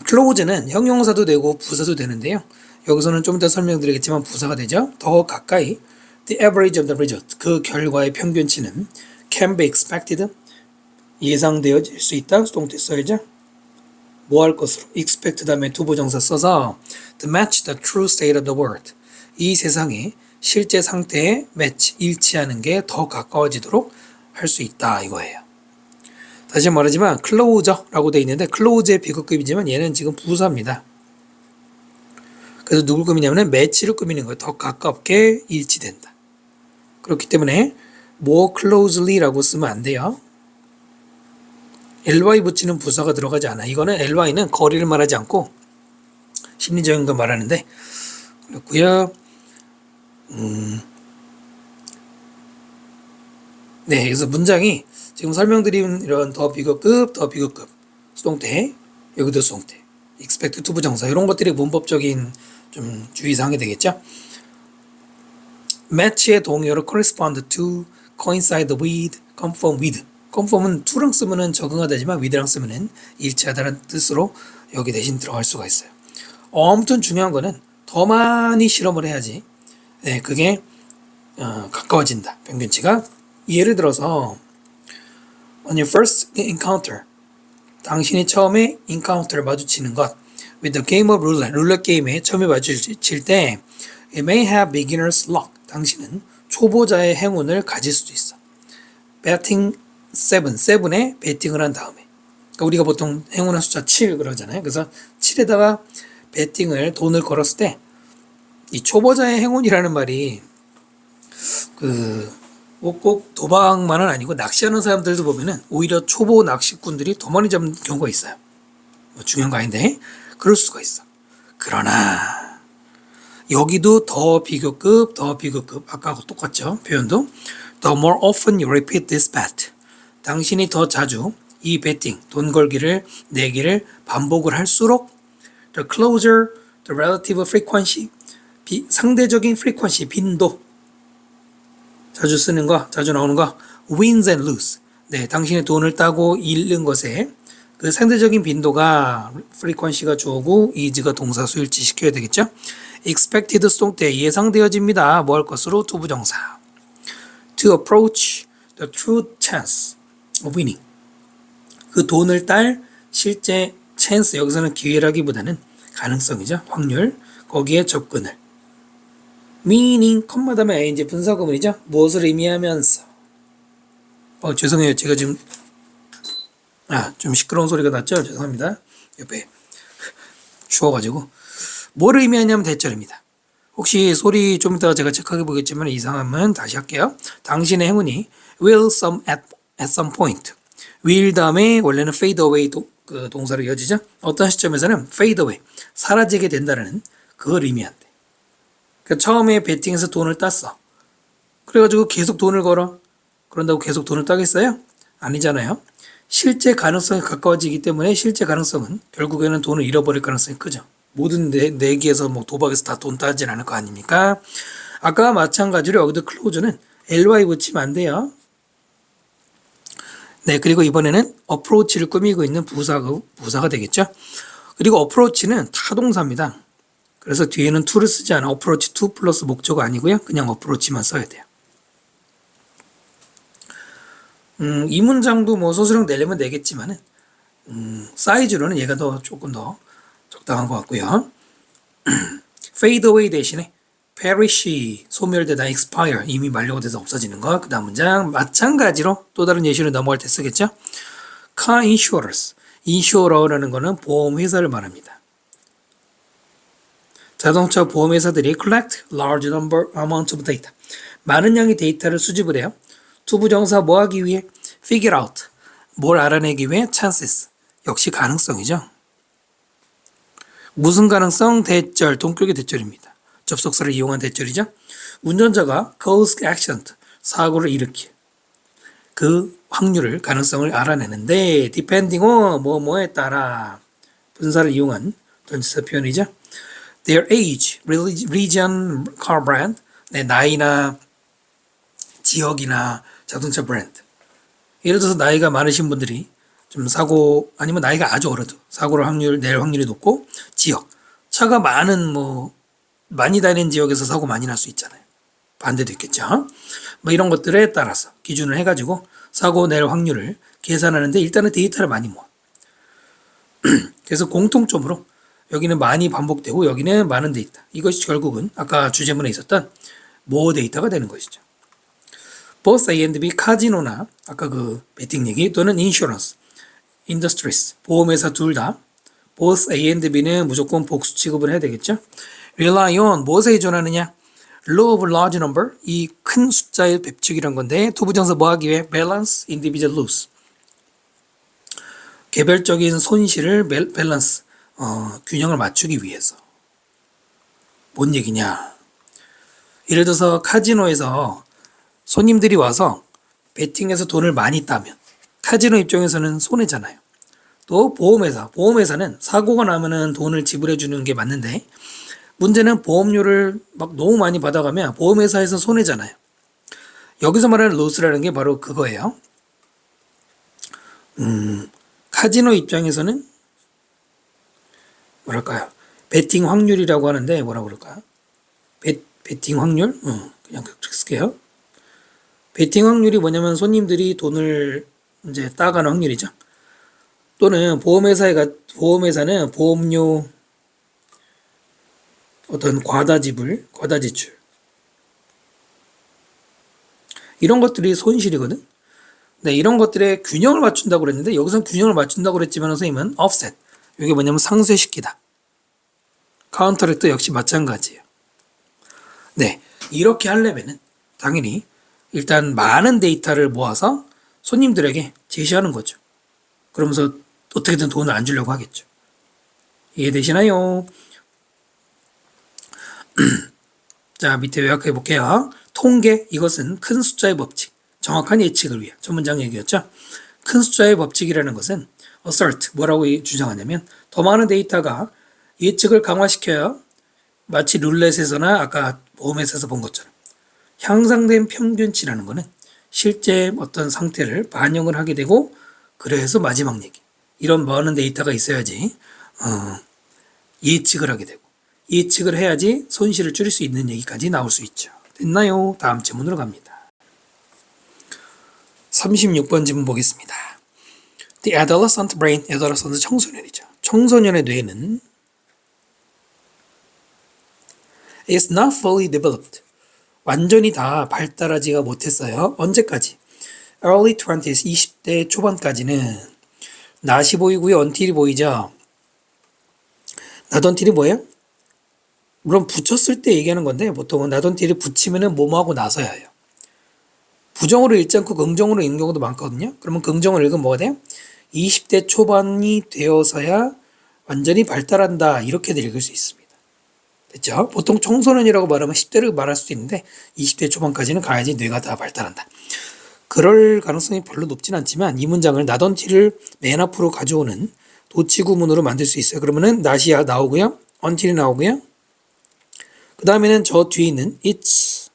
close는 형용사도 되고 부사도 되는데요. 여기서는 좀 이따 설명드리겠지만 부사가 되죠. 더 가까이 the average of the result, 그 결과의 평균치는 can be expected, 예상되어질 수 있다. 수동태 써야죠. 뭐 할 것으로? expect 다음에 투부정사 써서 to match the true state of the world, 이 세상의 실제 상태에 match, 일치하는 게 더 가까워지도록 할 수 있다 이거예요. 다시 말하지만 closer라고 되어 있는데 close의 비급급이지만 얘는 지금 부사입니다. 그래서 누굴 꾸미냐면 match를 꾸미는 거예요. 더 가깝게 일치된다. 그렇기 때문에 more closely라고 쓰면 안 돼요. ly 붙이는 부사가 들어가지 않아. 이거는 ly는 거리를 말하지 않고 심리적인 거 말하는데 그렇고요. 네, 그래서 문장이 지금 설명드린 이런 더 비교급 수동태, 여기도 수동태, expect 투부정사 이런 것들이 문법적인 좀 주의사항이 되겠죠. match의 동의어로 correspond to, coincide with, conform with conform은 to랑 쓰면은 적응하다지만 with랑 쓰면은 일치하다는 뜻으로 여기 대신 들어갈 수가 있어요. 아무튼 중요한 거는 더 많이 실험을 해야지 네, 그게 가까워진다. 평균치가 예를 들어서 on your first encounter 당신이 처음에 encounter를 마주치는 것 with the game of roulette 룰렛 게임에 처음에 마주칠 때 it may have beginner's luck 당신은 초보자의 행운을 가질 수도 있어. betting 7에 베팅을 한 다음에 그러니까 우리가 보통 행운의 숫자 7 그러잖아요. 그래서 7에다가 베팅을 돈을 걸었을 때 이 초보자의 행운이라는 말이 꼭 도박만은 아니고 낚시하는 사람들도 보면은 오히려 초보 낚시꾼들이 더 많이 잡는 경우가 있어요. 뭐 중요한 거 아닌데 그럴 수가 있어. 그러나 여기도 더 비교급 아까하고 똑같죠. 표현도 the more often you repeat this bet 당신이 더 자주 이 베팅 돈 걸기를 내기를 반복을 할수록 the closer the relative frequency 상대적인 frequency 빈도 자주 쓰는 거, 자주 나오는 거, wins and lose. 네, 당신의 돈을 따고 잃는 것에 그 상대적인 빈도가 frequency가 주어고 is가 동사 수일치 시켜야 되겠죠? expected 때 예상되어집니다. 뭐 할 것으로 투부정사. to approach the true chance of winning. 그 돈을 딸 실제 chance, 여기서는 기회라기보다는 가능성이죠. 확률. 거기에 접근을. meaning, 컴마 다음에 이제 분사구문이죠. 무엇을 의미하면서. 죄송해요. 제가 지금 좀 시끄러운 소리가 났죠. 죄송합니다. 옆에 추워가지고. 뭘 의미하냐면 대절입니다. 혹시 소리 좀 이따가 제가 체크해 보겠지만 이상하면 다시 할게요. 당신의 행운이 will at some point. will 다음에 원래는 fade away 그 동사로 이어지죠. 어떤 시점에서는 fade away, 사라지게 된다는 그걸 의미한대. 그러니까 처음에 베팅에서 돈을 땄어. 그래가지고 계속 돈을 걸어. 그런다고 계속 돈을 따겠어요? 아니잖아요. 실제 가능성이 가까워지기 때문에 실제 가능성은 결국에는 돈을 잃어버릴 가능성이 크죠. 모든 내기에서 뭐 도박에서 다 돈 따진 않을 거 아닙니까? 아까와 마찬가지로 여기도 클로즈는 ly 붙이면 안 돼요. 네, 그리고 이번에는 approach를 꾸미고 있는 부사가 되겠죠. 그리고 approach는 타동사입니다. 그래서 뒤에는 to를 쓰지 않아. approach to 플러스 목적어 아니고요. 그냥 approach만 써야 돼요. 이 문장도 뭐 소수령 내려면 내겠지만은 사이즈로는 얘가 조금 더 적당한 것 같고요. fade away 대신에 perish 소멸되다 expire 이미 만료가 돼서 없어지는 거. 그 다음 문장 마찬가지로 또 다른 예시로 넘어갈 때 쓰겠죠. car insurers insurer라는 거는 보험회사를 말합니다. 자동차 보험회사들이 collect large number amount of data 많은 양의 데이터를 수집을 해요. 투부정사 뭐 하기 위해? figure out 뭘 알아내기 위해? chances 역시 가능성이죠. 무슨 가능성? 대절, 동격의 대절입니다. 접속사를 이용한 대절이죠. 운전자가 cause accident 사고를 일으킬 그 확률을 가능성을 알아내는데 depending on 뭐뭐에 따라 분사를 이용한 전치사 표현이죠. Their age, region, car brand 네, 나이나 지역이나 자동차 브랜드. 예를 들어서 나이가 많으신 분들이 좀 사고 아니면 나이가 아주 어려도 사고를 낼 확률이 높고 지역 차가 많이 다니는 지역에서 사고 많이 날 수 있잖아요. 반대도 있겠죠. 뭐 이런 것들에 따라서 기준을 해가지고 사고 낼 확률을 계산하는데 일단은 데이터를 많이 모아. 그래서 공통점으로 여기는 많이 반복되고 여기는 많은 데이터. 이것이 결국은 아까 주제문에 있었던 모 데이터가 되는 것이죠. both A and B 카지노나 아까 그 베팅 얘기 또는 insurance, industries 보험회사 둘 다 both A and B는 무조건 복수 취급을 해야 되겠죠. rely on 무엇에 의존하느냐? law of large number 이 큰 숫자의 법칙이란 건데 투부정사 뭐 하기 위해? balance, individual loss 개별적인 손실을 밸런스 균형을 맞추기 위해서. 뭔 얘기냐? 예를 들어서 카지노에서 손님들이 와서 베팅에서 돈을 많이 따면 카지노 입장에서는 손해잖아요. 또 보험회사는 사고가 나면은 돈을 지불해 주는 게 맞는데 문제는 보험료를 막 너무 많이 받아가면 보험회사에서 손해잖아요. 여기서 말하는 로스라는 게 바로 그거예요. 카지노 입장에서는 뭐랄까요? 베팅 확률이라고 하는데 뭐라 그럴까요? 베팅 확률? 그냥 그렇게 쓸게요. 베팅 확률이 뭐냐면 손님들이 돈을 이제 따가는 확률이죠. 또는 보험회사는 보험료 어떤 과다 지출 이런 것들이 손실이거든. 네, 이런 것들의 균형을 맞춘다고 그랬는데 여기서 균형을 맞춘다고 그랬지만 선생님은 offset. 이게 뭐냐면 상쇄시키다. 카운터렉트 역시 마찬가지예요. 네, 이렇게 하려면은 당연히 일단 많은 데이터를 모아서 손님들에게 제시하는 거죠. 그러면서 어떻게든 돈을 안 주려고 하겠죠. 이해되시나요? 자, 밑에 요약해 볼게요. 통계, 이것은 큰 숫자의 법칙, 정확한 예측을 위한 첫 문장 얘기였죠. 큰 숫자의 법칙이라는 것은 assert, 뭐라고 주장하냐면 더 많은 데이터가 예측을 강화시켜야 마치 룰렛에서나 아까 보험에서 본 것처럼 향상된 평균치라는 것은 실제 어떤 상태를 반영을 하게 되고 그래서 마지막 얘기 이런 많은 데이터가 있어야지 예측을 하게 되고 예측을 해야지 손실을 줄일 수 있는 얘기까지 나올 수 있죠. 됐나요? 다음 질문으로 갑니다. 36번 질문 보겠습니다. The adolescent brain, adolescent 청소년이죠. 청소년의 뇌는 is not fully developed. 완전히 다 발달하지가 못했어요. 언제까지? Early 20s, 20대 초반까지는 낫이 보이고요. until이 보이죠. not until이 뭐예요? 물론 붙였을 때 얘기하는 건데 보통은 not until이 붙이면은 뭐뭐하고 나서야 해요. 부정으로 읽지 않고 긍정으로 읽는 경우도 많거든요. 그러면 긍정을 읽으면 뭐가 돼요? 20대 초반이 되어서야 완전히 발달한다. 이렇게도 읽을 수 있습니다. 됐죠? 보통 청소년이라고 말하면 10대를 말할 수도 있는데 20대 초반까지는 가야지 뇌가 다 발달한다. 그럴 가능성이 별로 높진 않지만 이 문장을 나던티를 맨 앞으로 가져오는 도치구문으로 만들 수 있어요. 그러면은 not이 나오고요. until이 나오고요. 그 다음에는 저 뒤에 있는 it's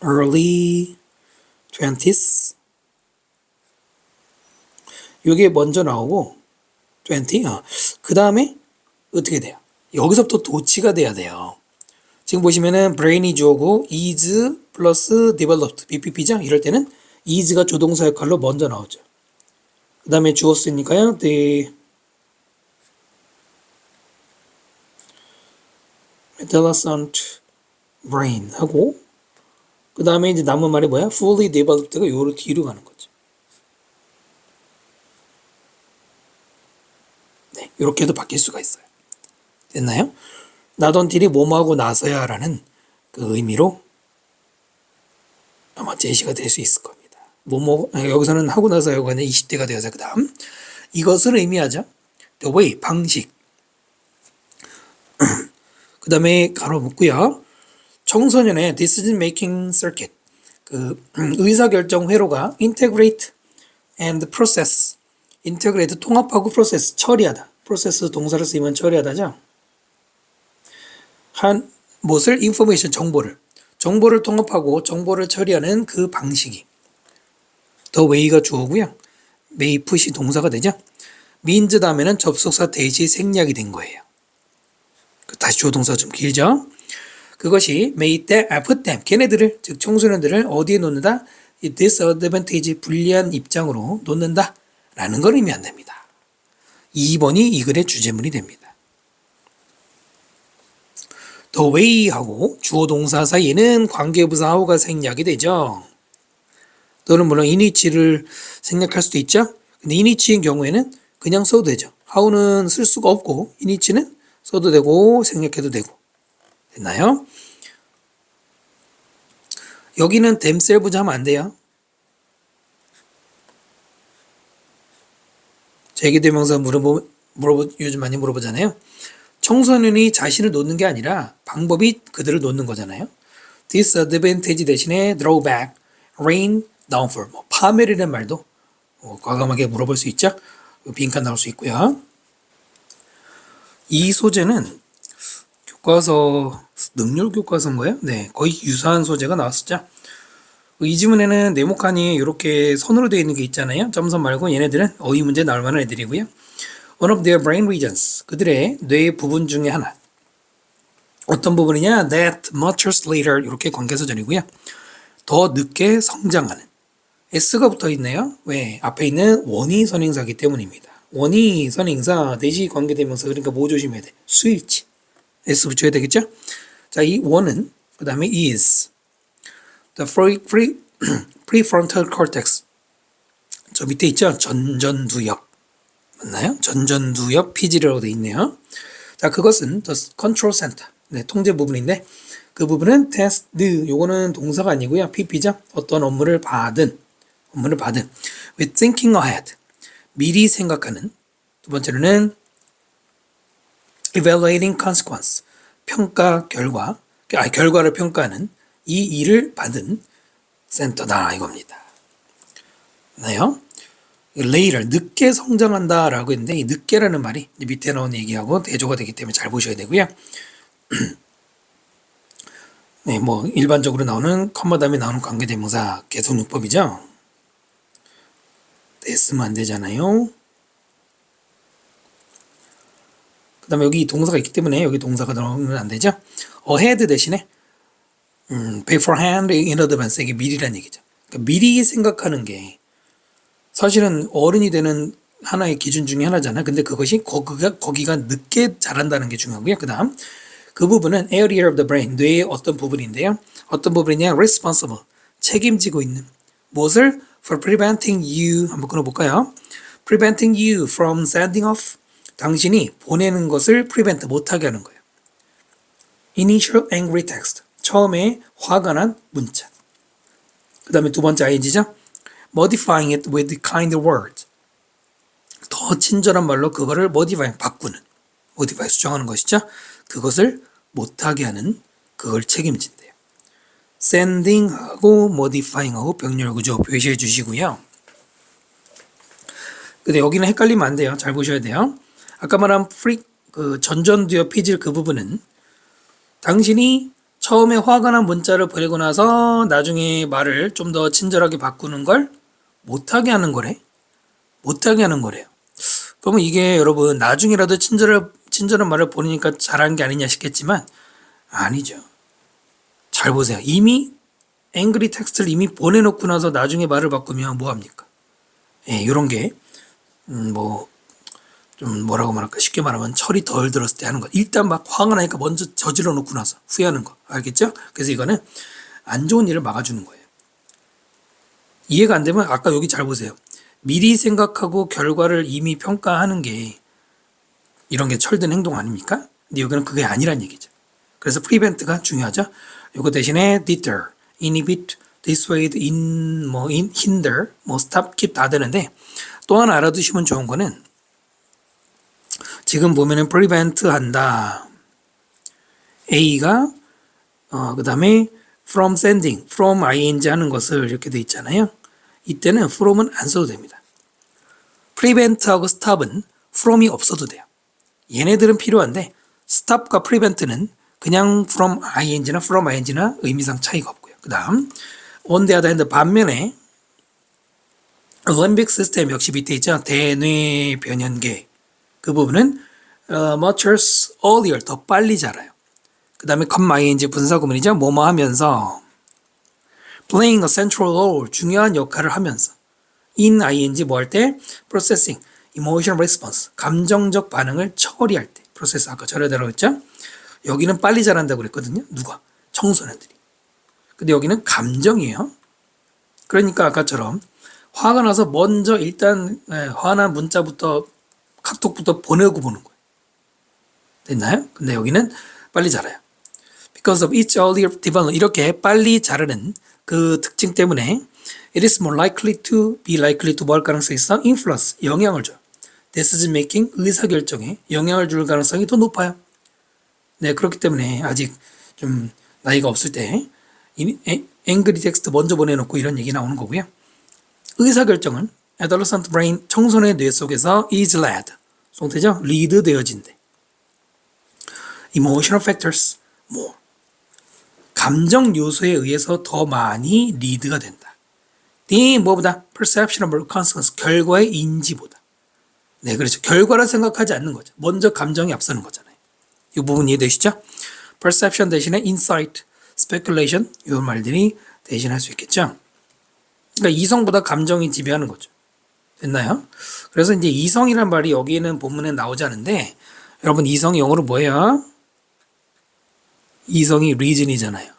early 20s 이게 먼저 나오고 20 그 다음에 어떻게 돼요? 여기서부터 도치가 돼야 돼요. 지금 보시면은 brain이 주어고 is 플러스 developed BPP죠. 이럴 때는 is가 조동사 역할로 먼저 나오죠. 그 다음에 주어 쓰니까요. the adolescent brain 하고 그 다음에 이제 남은 말이 뭐야? fully developed가 요로 뒤로 가는 거죠. 네, 이렇게도 바뀔 수가 있어요. 됐나요? 나던 딜이 뭐뭐하고 나서야 라는 그 의미로 아마 제시가 될 수 있을 겁니다. 여기서는 하고 나서요가 아니라 20대가 되어서 그 다음 이것을 의미하죠. the way, 방식. 그 다음에 가로 묶고요. 청소년의 decision making circuit, 그 의사결정 회로가 integrate and process, integrate 통합하고 process 처리하다. process 동사를 쓰이면 처리하다죠. 한 무엇을 information 정보를 통합하고 정보를 처리하는 그 방식이 the way가 주어고요. may put이 동사가 되죠. means 다음에는 접속사 대시 생략이 된 거예요. 다시 주어 동사가 좀 길죠. 그것이 made them, put them, 걔네들을 즉 청소년들을 어디에 놓는다? disadvantage 불리한 입장으로 놓는다 라는 걸 의미한답니다. 2번이 이 글의 주제문이 됩니다. the way하고 주어 동사 사이에는 관계부사 how가 생략이 되죠. 또는 물론 in which를 생략할 수도 있죠. 근데 in which인 경우에는 그냥 써도 되죠. how는 쓸 수가 없고 in which는 써도 되고 생략해도 되고. 됐나요? 여기는 themselves 하면 안 돼요. 제기대명사 요즘 많이 물어보잖아요. 청소년이 자신을 놓는 게 아니라 방법이 그들을 놓는 거잖아요. disadvantage 대신에 drawback, rain, downfall, 파멸이라는 말도 과감하게 물어볼 수 있죠. 빈칸 나올 수 있고요. 이 소재는 교과서 능률 교과서인가요? 네, 거의 유사한 소재가 나왔었죠. 이 지문에는 네모칸이 이렇게 선으로 되어 있는 게 있잖아요. 점선 말고 얘네들은 어휘 문제 나올 만한 애들이고요. One of their brain regions. 그들의 뇌 부분 중에 하나. 어떤 부분이냐? That matures later. 이렇게 관계사전이고요. 더 늦게 성장하는. S가 붙어 있네요. 왜? 앞에 있는 원이 선행사기 때문입니다. 원이 선행사, 대시 관계대명사. 그러니까 뭐 조심해야 돼? 수일치. S 붙여야 되겠죠? 자, 이 원은 그 다음에 is. The prefrontal cortex. 저 밑에 있죠? 전전두엽. 맞나요? 전전두엽 피질이라고 되어 있네요. 자, 그것은 the control center. 네, 통제 부분인데 그 부분은 test. 요거는 동사가 아니고요. PP죠. 어떤 업무를 받은. with thinking ahead. 미리 생각하는. 두 번째로는 evaluating consequence. 평가 결과. 결과를 평가하는 이 일을 받은 센터다 이겁니다. 네요. later 늦게 성장한다 라고 했는데 이 늦게라는 말이 밑에 나온 얘기하고 대조가 되기 때문에 잘 보셔야 되고요. 네, 뭐 일반적으로 나오는 컴마 다음에 나오는 관계대명사 계속용법이죠. 됐으면 안 되잖아요. 그 다음에 여기 동사가 있기 때문에 여기 동사가 나오면 안 되죠. ahead 대신에 beforehand in advance 이게 미리란 얘기죠. 그러니까 미리 생각하는 게 사실은 어른이 되는 하나의 기준 중에 하나잖아. 근데 그것이 거기가 늦게 자란다는 게 중요하고요. 그 다음 그 부분은 area of the brain 뇌의 어떤 부분인데요. 어떤 부분이냐? responsible 책임지고 있는 무엇을 for preventing you 한번 끊어볼까요? preventing you from sending off 당신이 보내는 것을 prevent 못하게 하는 거예요. initial angry text 처음에 화가 난 문자. 그 다음에 두 번째 ing죠. modifying it with kind words 더 친절한 말로 그거를 modify 바꾸는 modify 수정하는 것이죠. 그것을 못하게 하는 그걸 책임진대요. sending하고 modifying하고 병렬 구조 표시해 주시고요. 근데 여기는 헷갈리면 안 돼요. 잘 보셔야 돼요. 아까 말한 그 전전두엽 피질 그 부분은 당신이 처음에 화가 난 문자를 보내고 나서 나중에 말을 좀 더 친절하게 바꾸는 걸 못하게 하는 거래. 못하게 하는 거래요. 그러면 이게 여러분 나중이라도 친절한 말을 보내니까 잘한 게 아니냐 싶겠지만 아니죠. 잘 보세요. 이미 앵그리 텍스트를 이미 보내놓고 나서 나중에 말을 바꾸면 뭐합니까? 예, 이런 게 좀 뭐라고 말할까 쉽게 말하면 철이 덜 들었을 때 하는 거. 일단 막 화가 나니까 먼저 저질러 놓고 나서 후회하는 거. 알겠죠? 그래서 이거는 안 좋은 일을 막아주는 거예요. 이해가 안 되면 아까 여기 잘 보세요. 미리 생각하고 결과를 이미 평가하는 게 이런 게 철든 행동 아닙니까? 근데 여기는 그게 아니란 얘기죠. 그래서 prevent가 중요하죠. 이거 대신에 deter, inhibit, dissuade, hinder, stop, keep 다 되는데 또 하나 알아두시면 좋은 거는 지금 보면은 prevent 한다. A가 그 다음에 from sending, from ing 하는 것을 이렇게 돼 있잖아요. 이때는 from은 안 써도 됩니다. prevent하고 stop은 from이 없어도 돼요. 얘네들은 필요한데 stop과 prevent는 그냥 from ing나 from ing나 의미상 차이가 없고요. 그 다음 on the other hand 반면에 limbic system 역시 밑에 있죠. 대뇌 변연계 그 부분은 matures earlier 더 빨리 자라요. 그 다음에 come ing 분사구문이죠. 뭐뭐 하면서 playing a central role 중요한 역할을 하면서 in ing 뭐 할 때 processing emotional response 감정적 반응을 처리할 때 process 아까 전에다라고 했죠. 여기는 빨리 자란다고 그랬거든요. 누가? 청소년들이. 근데 여기는 감정이에요. 그러니까 아까처럼 화가 나서 먼저 일단 화난 문자부터 카톡부터 보내고 보는 거예요. 됐나요? 근데 여기는 빨리 자라요. Because of its earlier development 이렇게 빨리 자라는 그 특징 때문에 it is more likely to be likely to 뭐 할 가능성이 있어? influence 영향을 줘요. decision making 의사결정에 영향을 줄 가능성이 더 높아요. 네, 그렇기 때문에 아직 좀 나이가 없을 때 앵그리 텍스트 먼저 보내놓고 이런 얘기 나오는 거고요. 의사결정은 adolescent brain 청소년의 뇌 속에서 is led 송태죠? 리드 되어진대. emotional factors more 감정 요소에 의해서 더 많이 리드가 된다. The 뭐보다 perception of consequence 결과의 인지보다. 네, 그렇죠. 결과를 생각하지 않는 거죠. 먼저 감정이 앞서는 거잖아요. 이 부분 이해되시죠? perception 대신에 insight, speculation 이 말들이 대신할 수 있겠죠. 그러니까 이성보다 감정이 지배하는 거죠. 됐나요? 그래서 이제 이성이란 말이 여기는 본문에 나오지 않은데 여러분 이성이 영어로 뭐예요? 이성이 reason이잖아요.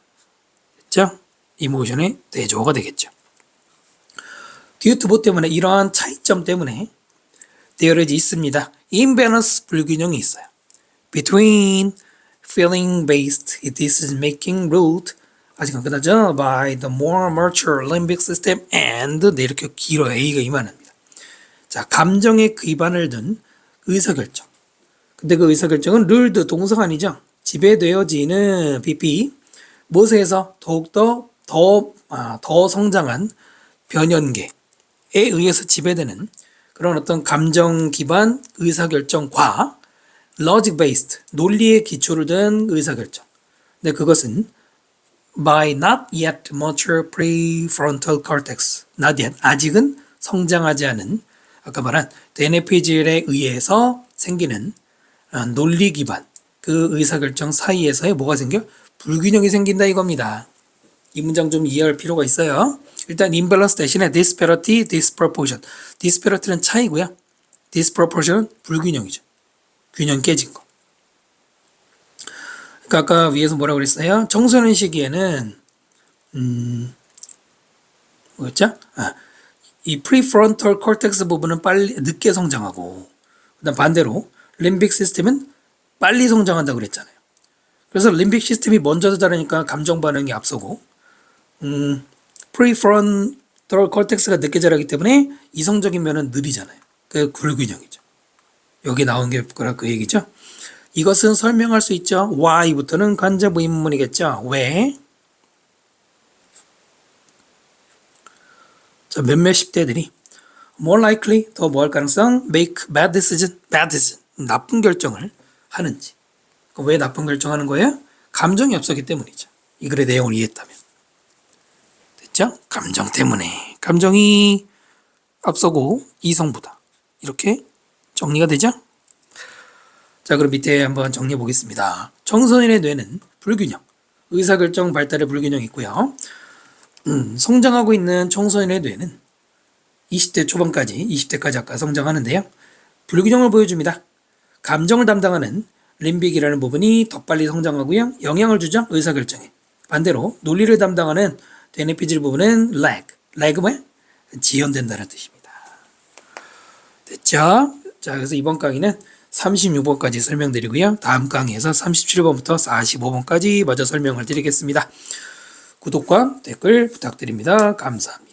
됐죠? 이모션의 대조어가 되겠죠. due to 뭐 때문에 이러한 차이점 때문에 there is 있습니다. imbalance 불균형이 있어요. between feeling based decision making ruled 아직 안 끝나죠? by the more mature limbic system and 네, 이렇게 길어요. A가 이만합니다. 자, 감정에 기반을 둔 의사결정. 근데 그 의사결정은 ruled 동사가 아니죠. 지배되어지는 BP 무엇에 의해서 더욱더 더 성장한 변연계에 의해서 지배되는 그런 어떤 감정 기반 의사결정과 logic based 논리에 기초를 둔 의사결정. 근데 그것은 by not yet mature prefrontal cortex, not yet 아직은 성장하지 않은 아까 말한 대뇌피질에 의해서 생기는 논리 기반 그 의사결정 사이에서의 뭐가 생겨? 불균형이 생긴다 이겁니다. 이 문장 좀 이해할 필요가 있어요. 일단 imbalance 대신에 disparity, disproportion. disparity는 차이고요. disproportion은 불균형이죠. 균형 깨진 거. 그러니까 아까 위에서 뭐라고 그랬어요? 청소년 시기에는 뭐였죠? 이 prefrontal cortex 부분은 빨리 늦게 성장하고 그다음 반대로 limbic 시스템은 빨리 성장한다고 그랬잖아요. 그래서 림빅 시스템이 먼저 자라니까 감정 반응이 앞서고 prefrontal cortex가 늦게 자라기 때문에 이성적인 면은 느리잖아요. 그 불균형이죠. 여기 나온 게 뭐라 그 얘기죠. 이것은 설명할 수 있죠. why부터는 간접 의문문이겠죠. 왜? 자, 몇몇 10대들이 more likely 더 뭐 할 가능성 make bad decision 나쁜 결정을 하는지. 왜 나쁜 결정하는 거예요? 감정이 앞서기 때문이죠. 이 글의 내용을 이해했다면. 됐죠? 감정 때문에. 감정이 앞서고 이성보다. 이렇게 정리가 되죠? 자, 그럼 밑에 한번 정리해 보겠습니다. 청소년의 뇌는 불균형, 의사결정 발달의 불균형이 있고요. 성장하고 있는 청소년의 뇌는 20대 초반까지, 20대까지 아까 성장하는데요. 불균형을 보여줍니다. 감정을 담당하는 림빅이라는 부분이 더 빨리 성장하고요. 영향을 주죠. 의사결정에. 반대로 논리를 담당하는 대뇌피질 부분은 lag 뭐야? 지연된다는 뜻입니다. 됐죠? 자, 그래서 이번 강의는 36번까지 설명드리고요. 다음 강의에서 37번부터 45번까지 마저 설명을 드리겠습니다. 구독과 댓글 부탁드립니다. 감사합니다.